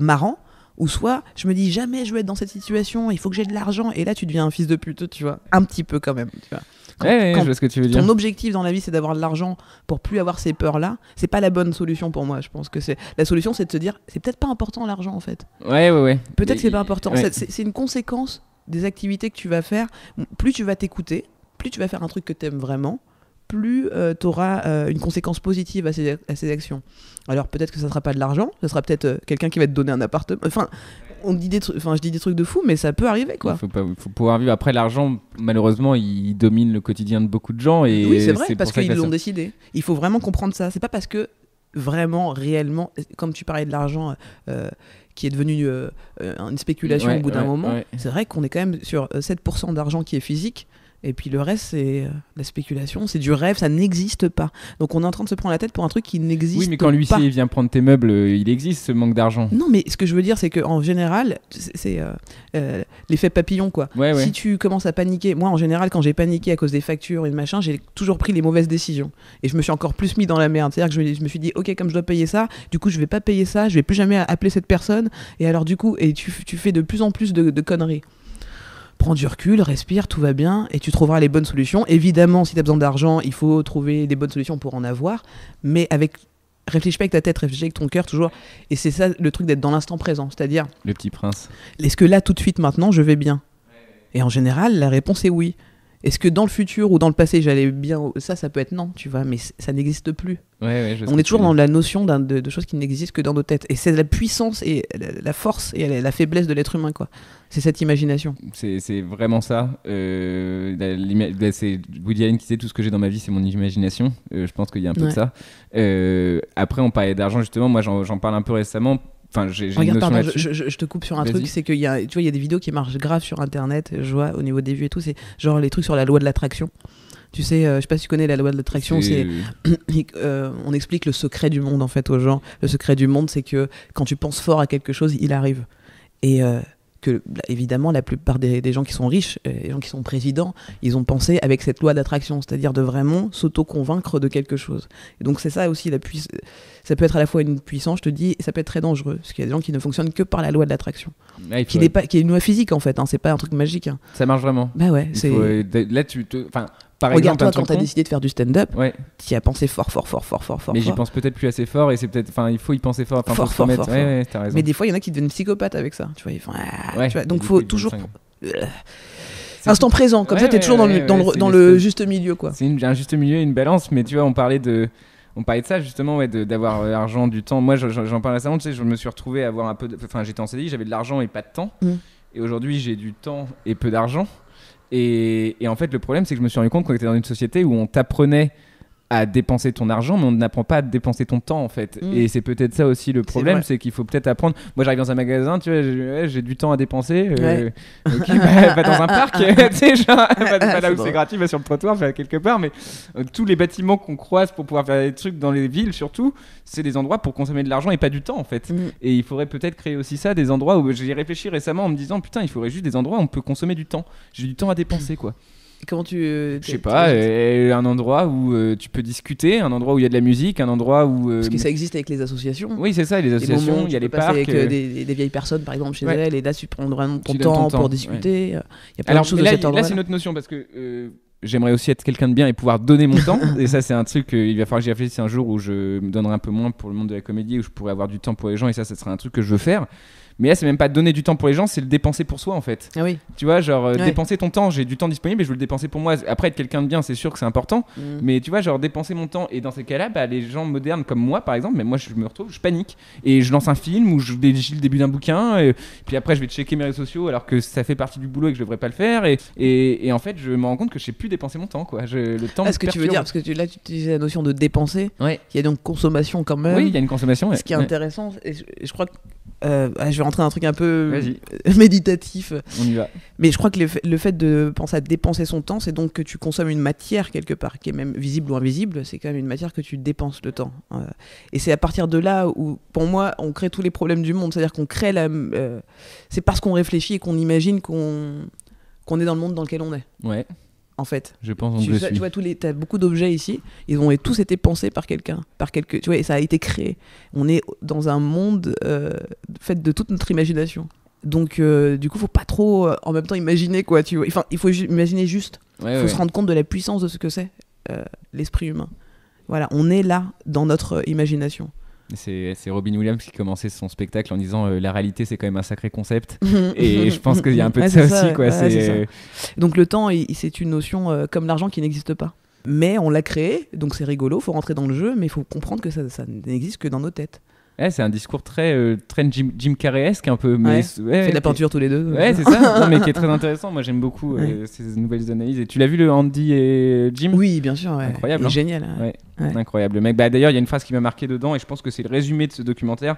marrant, ou soit je me dis, jamais je vais être dans cette situation, il faut que j'ai de l'argent. Et là, tu deviens un fils de pute, tu vois. Un petit peu quand même, tu vois. Quand je vois ce que tu veux dire. Ton objectif dans la vie, c'est d'avoir de l'argent pour plus avoir ces peurs-là. C'est pas la bonne solution pour moi. Je pense que la solution, c'est de se dire, c'est peut-être pas important l'argent en fait. Ouais. Peut-être que c'est pas important. Ouais. C'est une conséquence des activités que tu vas faire. Plus tu vas t'écouter, plus tu vas faire un truc que t'aimes vraiment, plus tu auras une conséquence positive à ces actions. Alors peut-être que ça sera pas de l'argent, ça sera peut-être quelqu'un qui va te donner un appartement. Enfin, je dis des trucs de fou, mais ça peut arriver, quoi. Il faut pouvoir vivre. Après, l'argent, malheureusement, il domine le quotidien de beaucoup de gens. Et oui, c'est vrai, parce qu'ils l'ont décidé. Il faut vraiment comprendre ça. C'est pas parce que vraiment, réellement, comme tu parlais de l'argent qui est devenu une spéculation au bout d'un moment, c'est vrai qu'on est quand même sur 7% d'argent qui est physique. Et puis le reste, c'est la spéculation, c'est du rêve, ça n'existe pas. Donc on est en train de se prendre la tête pour un truc qui n'existe pas. Oui, mais quand l'huissier vient prendre tes meubles, il existe ce manque d'argent. Non, mais ce que je veux dire, c'est qu'en général, c'est l'effet papillon, quoi. Si tu commences à paniquer, moi en général, quand j'ai paniqué à cause des factures et de machin, j'ai toujours pris les mauvaises décisions. Et je me suis encore plus mis dans la merde. C'est-à-dire que je me suis dit, ok, comme je dois payer ça, du coup je vais pas payer ça, je vais plus jamais appeler cette personne. Et alors du coup, tu fais de plus en plus de conneries. Prends du recul, respire, tout va bien, et tu trouveras les bonnes solutions. Évidemment, si tu as besoin d'argent, il faut trouver des bonnes solutions pour en avoir, mais réfléchis pas avec ta tête, réfléchis avec ton cœur toujours. Et c'est ça le truc d'être dans l'instant présent, c'est-à-dire... Le Petit Prince. Est-ce que là, tout de suite, maintenant, je vais bien ? Et en général, la réponse est oui. Est-ce que dans le futur ou dans le passé, j'allais bien ? Ça peut être non, tu vois, mais ça n'existe plus. On est toujours dans la notion de choses qui n'existent que dans nos têtes. Et c'est la puissance et la force et la faiblesse de l'être humain, quoi. C'est cette imagination. C'est vraiment ça. C'est Woody Allen qui disait tout ce que j'ai dans ma vie, c'est mon imagination. Je pense qu'il y a un peu de ça. Après, on parlait d'argent, justement. Moi, j'en parle un peu récemment. Enfin, Regarde, je te coupe sur un truc, c'est qu'il y a des vidéos qui marchent grave sur internet, je vois au niveau des vues et tout, c'est genre les trucs sur la loi de l'attraction. Tu sais, je sais pas si tu connais la loi de l'attraction, on explique le secret du monde en fait aux gens. Le secret du monde, c'est que quand tu penses fort à quelque chose, il arrive. Et que évidemment la plupart des gens qui sont riches, les gens qui sont présidents, ils ont pensé avec cette loi d'attraction, c'est-à-dire de vraiment s'auto-convaincre de quelque chose. Et donc c'est ça aussi ça peut être à la fois une puissance, je te dis, et ça peut être très dangereux, parce qu'il y a des gens qui ne fonctionnent que par la loi de l'attraction, qui est une loi physique en fait, hein, c'est pas un truc magique. Hein. Ça marche vraiment. Bah ouais, là par regarde, exemple, toi, quand t'as décidé de faire du stand-up, t'y as pensé fort. Mais j'y pense peut-être plus assez fort, et c'est peut-être, il faut y penser fort. Fort. Ouais, t'as raison. Mais des fois, il y en a qui deviennent psychopathes avec ça. Tu vois, ils font. Tu vois, donc, faut toujours. Instant présent, comme ça, t'es toujours dans le juste milieu, quoi. C'est un juste milieu, une balance, mais tu vois, on parlait de ça justement, d'avoir l'argent, du temps. Moi, j'en parlais récemment, tu sais, je me suis retrouvé à avoir un peu. Enfin, j'étais en CDI, j'avais de l'argent et pas de temps. Et aujourd'hui, j'ai du temps et peu d'argent. Et en fait, le problème, c'est que je me suis rendu compte qu'on était dans une société où on t'apprenait à dépenser ton argent, mais on n'apprend pas à dépenser ton temps en fait. Et c'est peut-être ça aussi le problème, c'est qu'il faut peut-être apprendre. Moi, j'arrive dans un magasin, tu vois, j'ai du temps à dépenser. Ok, va dans un parc, tu sais, genre, pas là où c'est gratuit, va sur le trottoir, va quelque part. Mais tous les bâtiments qu'on croise pour pouvoir faire des trucs dans les villes, surtout, c'est des endroits pour consommer de l'argent et pas du temps en fait. Et il faudrait peut-être créer aussi ça, des endroits où j'y ai réfléchi récemment en me disant putain, il faudrait juste des endroits où on peut consommer du temps. J'ai du temps à dépenser quoi. Comment tu. Je sais pas, un endroit où tu peux discuter, un endroit où il y a de la musique, un endroit où. Parce que ça existe avec les associations. Oui, c'est ça, les associations, il y a les parcs. Avec des vieilles personnes, par exemple, chez elles, et là, tu prends vraiment ton Tu donnes temps ton pour temps, discuter. Il y a plein Alors, de choses là, de cet endroit. là, c'est une autre notion parce que j'aimerais aussi être quelqu'un de bien et pouvoir donner mon temps. Et ça, c'est un truc il va falloir que j'y réfléchisse un jour où je me donnerai un peu moins pour le monde de la comédie, où je pourrais avoir du temps pour les gens. Et ça serait un truc que je veux faire. Mais là, c'est même pas donner du temps pour les gens, c'est le dépenser pour soi en fait. Ah oui. Tu vois, genre dépenser ton temps, j'ai du temps disponible et je veux le dépenser pour moi. Après, être quelqu'un de bien, c'est sûr que c'est important. Mais tu vois, genre dépenser mon temps. Et dans ces cas-là, bah, les gens modernes comme moi, par exemple, mais moi je me retrouve, je panique. Et je lance un film ou je déchire le début d'un bouquin. Et puis après, je vais checker mes réseaux sociaux alors que ça fait partie du boulot et que je devrais pas le faire. Et en fait, je me rends compte que je sais plus dépenser mon temps. Quoi. Le temps ce que tu veux dire, parce que là, tu utilises la notion de dépenser. Ouais. Il y a donc consommation quand même. Oui, il y a une consommation. Ce qui est intéressant, et je crois que. Je vais rentrer dans un truc un peu Vas-y. méditatif. On y va. Mais je crois que le fait de penser à dépenser son temps, c'est donc que tu consommes une matière quelque part, qui est même visible ou invisible. C'est quand même une matière que tu dépenses le temps. Et c'est à partir de là où, pour moi, on crée tous les problèmes du monde. C'est-à-dire qu'on crée c'est parce qu'on réfléchit et qu'on imagine qu'on est dans le monde dans lequel on est. Ouais. En fait, je pense tu vois t'as beaucoup d'objets ici, ils ont tous été pensés par quelqu'un, tu vois, et ça a été créé. On est dans un monde fait de toute notre imagination. Donc du coup, faut pas trop en même temps imaginer quoi, tu vois. Enfin, il faut imaginer juste. Il faut se rendre compte de la puissance de ce que c'est l'esprit humain. Voilà, on est là dans notre imagination. C'est Robin Williams qui commençait son spectacle en disant la réalité c'est quand même un sacré concept et je pense qu'il y a un peu de ça aussi quoi. C'est ça. Donc le temps c'est une notion comme l'argent qui n'existe pas, mais on l'a créé, donc c'est rigolo, faut rentrer dans le jeu, mais il faut comprendre que ça n'existe que dans nos têtes. Ouais, c'est un discours très Jim Carrey-esque un peu, mais fait de la peinture tous les deux. Ouais, c'est ça. Non, mais qui est très intéressant. Moi, j'aime beaucoup ces nouvelles analyses. Et tu l'as vu le Andy et Jim ? Oui, bien sûr. Ouais. Incroyable. Il est génial. Ouais. Incroyable. Le mec. Bah, d'ailleurs, il y a une phrase qui m'a marqué dedans, et je pense que c'est le résumé de ce documentaire.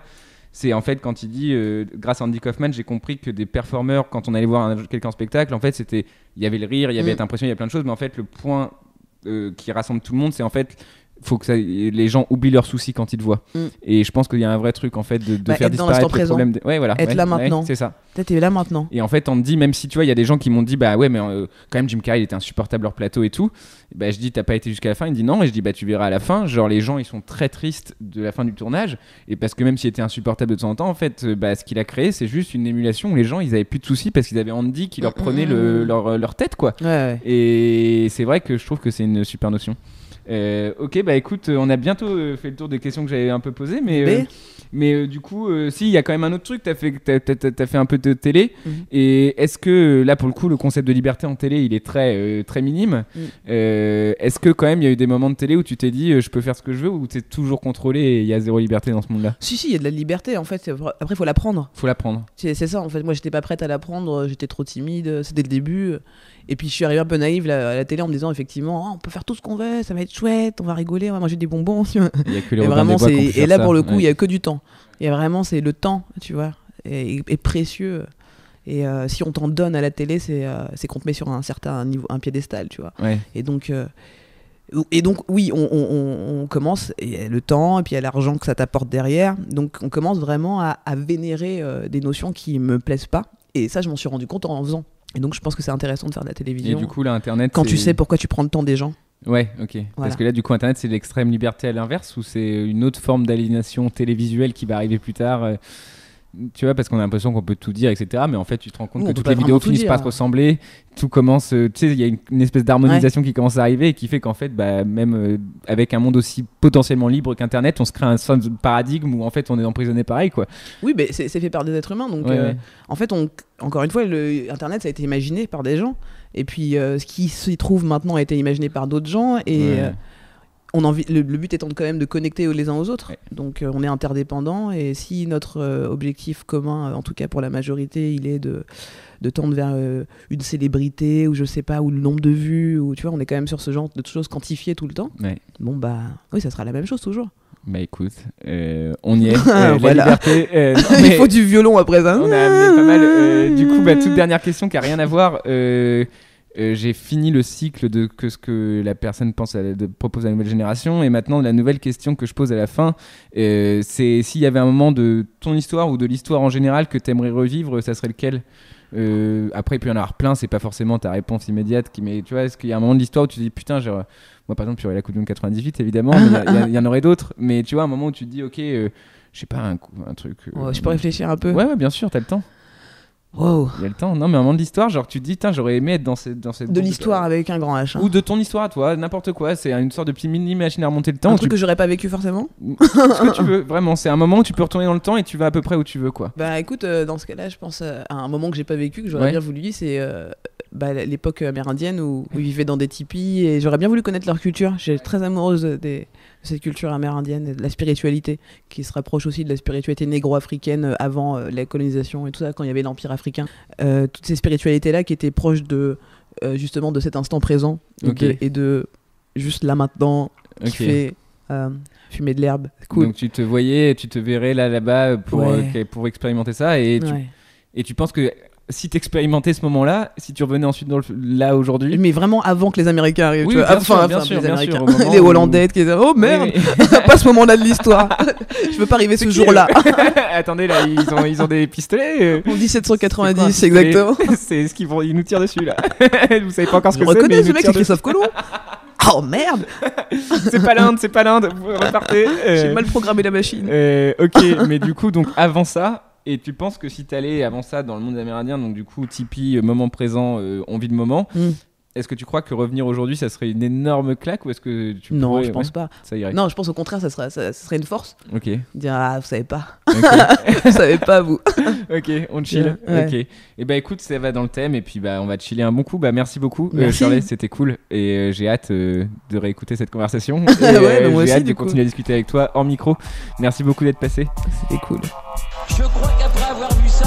C'est en fait quand il dit, grâce à Andy Kaufman, j'ai compris que des performeurs, quand on allait voir quelqu'un en spectacle, en fait, il y avait le rire, il y avait être impressionné, il y a plein de choses, mais en fait, le point qui rassemble tout le monde, c'est en fait faut que les gens oublient leurs soucis quand ils te voient. Et je pense qu'il y a un vrai truc en fait de faire disparaître les problèmes. Être là maintenant. C'est ça. Peut-être es là maintenant. Et en fait, on te dit, même si tu vois, il y a des gens qui m'ont dit, bah ouais, mais quand même Jim Carrey il était insupportable leur plateau et tout. Et bah je dis, t'as pas été jusqu'à la fin. Il me dit non, et je dis, bah tu verras à la fin. Genre les gens ils sont très tristes de la fin du tournage. Et parce que même s'il était insupportable de temps en temps, en fait, bah ce qu'il a créé, c'est juste une émulation où les gens ils avaient plus de soucis parce qu'ils avaient Andy qui leur prenait leur tête quoi. Ouais. Et c'est vrai que je trouve que c'est une super notion. Ok, bah écoute, on a bientôt fait le tour des questions que j'avais un peu posées, mais du coup, si, il y a quand même un autre truc, t'as fait un peu de télé, et est-ce que, là, pour le coup, le concept de liberté en télé, il est très, très minime. Est-ce que, quand même, il y a eu des moments de télé où tu t'es dit, je peux faire ce que je veux, ou t'es toujours contrôlé et il y a zéro liberté dans ce monde-là ? Si, il y a de la liberté, en fait. Après, il faut l'apprendre. C'est ça, en fait. Moi, j'étais pas prête à l'apprendre, j'étais trop timide, c'était le début. Et puis je suis arrivée un peu naïve à la télé en me disant effectivement on peut faire tout ce qu'on veut, ça va être chouette, on va rigoler, on va manger des bonbons. Il y a que les Robin des Bois qui ont pu faire là ça. Pour le coup il y a que du temps. Il y a vraiment c'est le temps, tu vois, est précieux. Et si on t'en donne à la télé, c'est qu'on te met sur un certain niveau, un piédestal, tu vois. Ouais. Et donc oui, on commence, et il y a le temps, et puis il y a l'argent que ça t'apporte derrière. Donc on commence vraiment à vénérer des notions qui me plaisent pas. Et ça, je m'en suis rendu compte en faisant. Et donc je pense que c'est intéressant de faire de la télévision. Et du coup là Internet quand tu sais pourquoi tu prends le temps des gens. Ouais, ok. Voilà. Parce que là du coup Internet c'est l'extrême liberté à l'inverse, ou c'est une autre forme d'aliénation télévisuelle qui va arriver plus tard tu vois, parce qu'on a l'impression qu'on peut tout dire, etc. Mais en fait, tu te rends compte que toutes les vidéos finissent par se ressembler. Tout commence, tu sais, il y a une espèce d'harmonisation qui commence à arriver et qui fait qu'en fait, bah, même avec un monde aussi potentiellement libre qu'Internet, on se crée un sort de paradigme où en fait, on est emprisonné pareil, quoi. Oui, mais c'est fait par des êtres humains. Donc, en fait, encore une fois, Internet, ça a été imaginé par des gens. Et puis, ce qui s'y trouve maintenant a été imaginé par d'autres gens. Et le but étant quand même de connecter les uns aux autres. Donc on est interdépendants, et si notre objectif commun, en tout cas pour la majorité, il est de tendre vers une célébrité, ou je sais pas, ou le nombre de vues, ou tu vois, on est quand même sur ce genre de choses quantifiées tout le temps. Bon bah oui, ça sera la même chose toujours. Bah écoute, on y est. Voilà. La liberté, il faut du violon après ça. On a amené pas mal. Du coup, toute dernière question qui a rien à voir. j'ai fini le cycle de ce que la personne propose à la nouvelle génération, et maintenant la nouvelle question que je pose à la fin, c'est s'il y avait un moment de ton histoire ou de l'histoire en général que tu aimerais revivre, ça serait lequel? Après il peut y en avoir plein, c'est pas forcément ta réponse immédiate mais tu vois, est-ce qu'il y a un moment de l'histoire où tu te dis putain, genre, moi par exemple j'aurais la Coupe du Monde 98 évidemment, mais il y en aurait d'autres, mais tu vois, un moment où tu te dis ok, je sais pas, un truc je peux réfléchir un peu. Ouais bien sûr, t'as le temps. Wow. Il y a le temps. Non, mais un moment de l'histoire, genre tu te dis, j'aurais aimé être dans cette de l'histoire avec un grand H. Hein. Ou de ton histoire à toi, n'importe quoi. C'est une sorte de petit mini-machine à remonter le temps. Un truc que j'aurais pas vécu forcément. Ce que tu veux, vraiment. C'est un moment où tu peux retourner dans le temps et tu vas à peu près où tu veux, quoi. Bah écoute, dans ce cas-là, je pense à un moment que j'ai pas vécu, que j'aurais bien voulu, c'est l'époque amérindienne où ils vivaient dans des tipis, et j'aurais bien voulu connaître leur culture. J'ai très amoureuse de cette culture amérindienne et de la spiritualité qui se rapproche aussi de la spiritualité négro-africaine avant la colonisation et tout ça, quand il y avait l'empire africain. Toutes ces spiritualités-là qui étaient proches justement de cet instant présent et de juste là maintenant, qui fait fumer de l'herbe. Cool. Donc tu te verrais là-bas pour expérimenter ça, et tu penses que si t'expérimentais ce moment-là, si tu revenais ensuite là aujourd'hui. Mais vraiment avant que les Américains arrivent. Oui, tu vois. bien sûr, les Hollandais qui disaient oh merde, pas ce moment-là de l'histoire. Je veux pas arriver ce jour-là. Attendez, là ils ont des pistolets. En 1790, exactement. C'est ce ils nous tirent dessus là. Vous savez pas encore ce que c'est. Je reconnais ce mec, c'est dessus. Christophe Colomb. Oh merde. C'est pas l'Inde. Vous repartez. J'ai mal programmé la machine. Ok, mais du coup, donc avant ça. Et tu penses que si t'allais avant ça dans le monde amérindien, donc du coup tipi, moment présent, on vit le moment, est-ce que tu crois que revenir aujourd'hui ça serait une énorme claque, ou est-ce que tu pourrais... Non, je pense pas. Ça irait. Non, je pense au contraire, ça serait une force. Ok. Dire vous savez pas. Vous savez pas vous. Ok, on chill. Ouais. Ok. Et bah écoute, ça va dans le thème, et puis bah on va chiller un bon coup. Bah merci beaucoup, merci. Shirley, c'était cool, et j'ai hâte de réécouter cette conversation. Et, moi j'ai aussi, hâte de continuer à discuter avec toi hors micro. Merci beaucoup d'être passé. C'était cool. Je crois qu'après avoir vu ça,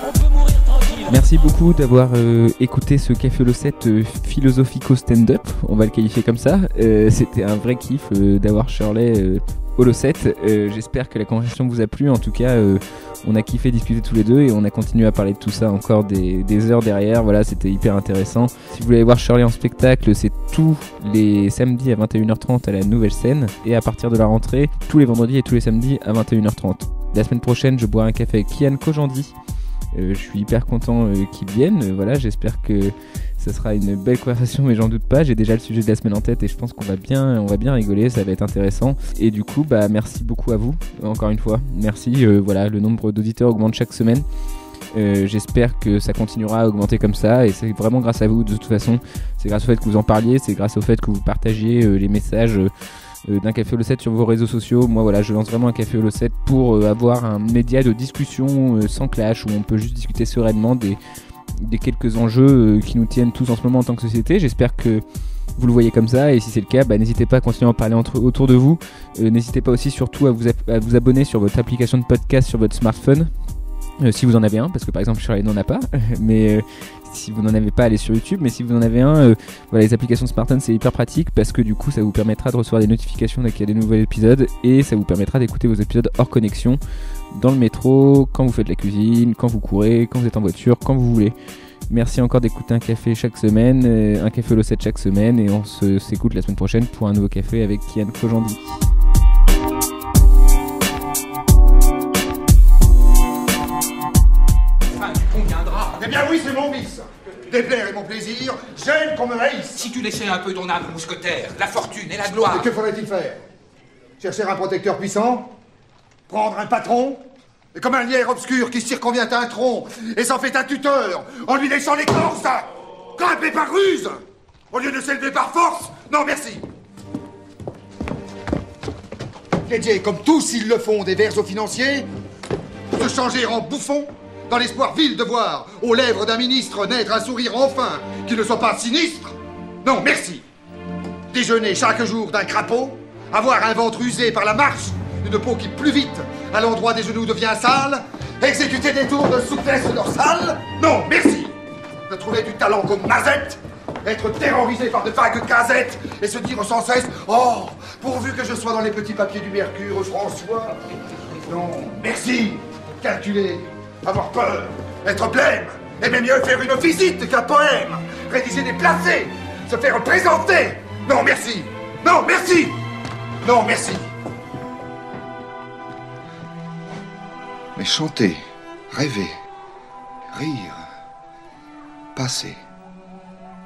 on peut mourir tranquille. Merci beaucoup d'avoir écouté ce Café Holocette philosophico stand-up, on va le qualifier comme ça. C'était un vrai kiff d'avoir Shirley Holocette. J'espère que la conversation vous a plu. En tout cas, on a kiffé discuter tous les deux, et on a continué à parler de tout ça encore des heures derrière. Voilà, c'était hyper intéressant. Si vous voulez voir Shirley en spectacle, c'est tous les samedis à 21h30 à la Nouvelle Scène, et à partir de la rentrée, tous les vendredis et tous les samedis à 21h30. La semaine prochaine, je bois un café avec Kian Kojandi. Je suis hyper content qu'il vienne. Voilà, j'espère que ça sera une belle conversation, mais j'en doute pas. J'ai déjà le sujet de la semaine en tête, et je pense qu'on va bien rigoler. Ça va être intéressant. Et du coup, bah merci beaucoup à vous. Encore une fois, merci. Voilà, le nombre d'auditeurs augmente chaque semaine. J'espère que ça continuera à augmenter comme ça, et c'est vraiment grâce à vous. De toute façon, c'est grâce au fait que vous en parliez, c'est grâce au fait que vous partagiez les messages d'un Café Holocette sur vos réseaux sociaux. Moi voilà, je lance vraiment un Café Holocette pour avoir un média de discussion sans clash, où on peut juste discuter sereinement des quelques enjeux qui nous tiennent tous en ce moment en tant que société. J'espère que vous le voyez comme ça, et si c'est le cas, n'hésitez pas à continuer à en parler autour de vous. N'hésitez pas aussi surtout à vous abonner sur votre application de podcast sur votre smartphone, si vous en avez un, parce que par exemple Shirley n'en a pas, mais si vous n'en avez pas, allez sur YouTube. Mais si vous en avez un, voilà, les applications de smartphone c'est hyper pratique, parce que du coup ça vous permettra de recevoir des notifications dès qu'il y a des nouveaux épisodes, et ça vous permettra d'écouter vos épisodes hors connexion, dans le métro, quand vous faites la cuisine, quand vous courez, quand vous êtes en voiture, quand vous voulez. Merci encore d'écouter un café chaque semaine, un Café Holocette chaque semaine, et on s'écoute la semaine prochaine pour un nouveau café avec Kian Kojandi. Eh bien oui, c'est mon vice. Déplaire est mon plaisir, j'aime qu'on me haïsse. Si tu laissais un peu ton âme mousquetaire, la fortune et la gloire... Et que faudrait-il faire? Chercher un protecteur puissant? Prendre un patron? Et comme un lierre obscur qui circonvient un tronc et s'en fait un tuteur en lui laissant l'écorce? Grimper par ruse au lieu de s'élever par force? Non, merci. Dédier, comme tous ils le font, des vers aux financiers, se changer en bouffon, dans l'espoir vil de voir aux lèvres d'un ministre naître un sourire enfin qui ne soit pas sinistre? Non, merci. Déjeuner chaque jour d'un crapaud, avoir un ventre usé par la marche, une peau qui plus vite à l'endroit des genoux devient sale, exécuter des tours de souplesse dorsale? Non, merci. De trouver du talent comme Mazette, être terrorisé par de vagues casettes et se dire sans cesse « Oh, pourvu que je sois dans les petits papiers du Mercure, François !» Non, merci. Calculer, avoir peur, être blême, aimer mieux faire une visite qu'un poème, rédiger des placés, se faire présenter. Non, merci. Non, merci. Non, merci. Mais chanter, rêver, rire, passer,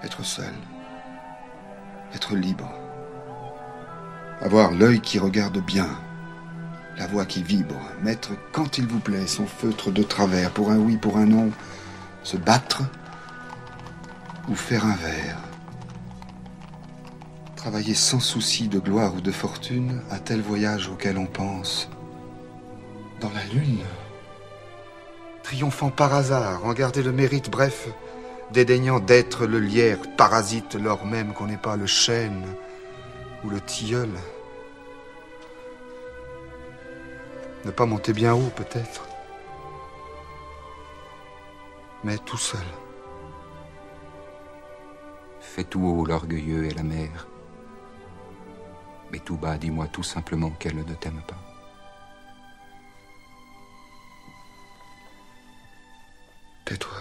être seul, être libre, avoir l'œil qui regarde bien, la voix qui vibre, mettre quand il vous plaît son feutre de travers, pour un oui, pour un non, se battre ou faire un vers. Travailler sans souci de gloire ou de fortune, un tel voyage auquel on pense. Dans la lune, triomphant par hasard, en garder le mérite, bref, dédaignant d'être le lierre parasite, lors même qu'on n'est pas le chêne ou le tilleul. Ne pas monter bien haut, peut-être, mais tout seul. Fais tout haut l'orgueilleux et la mère. Mais tout bas, dis-moi tout simplement qu'elle ne t'aime pas. Tais-toi.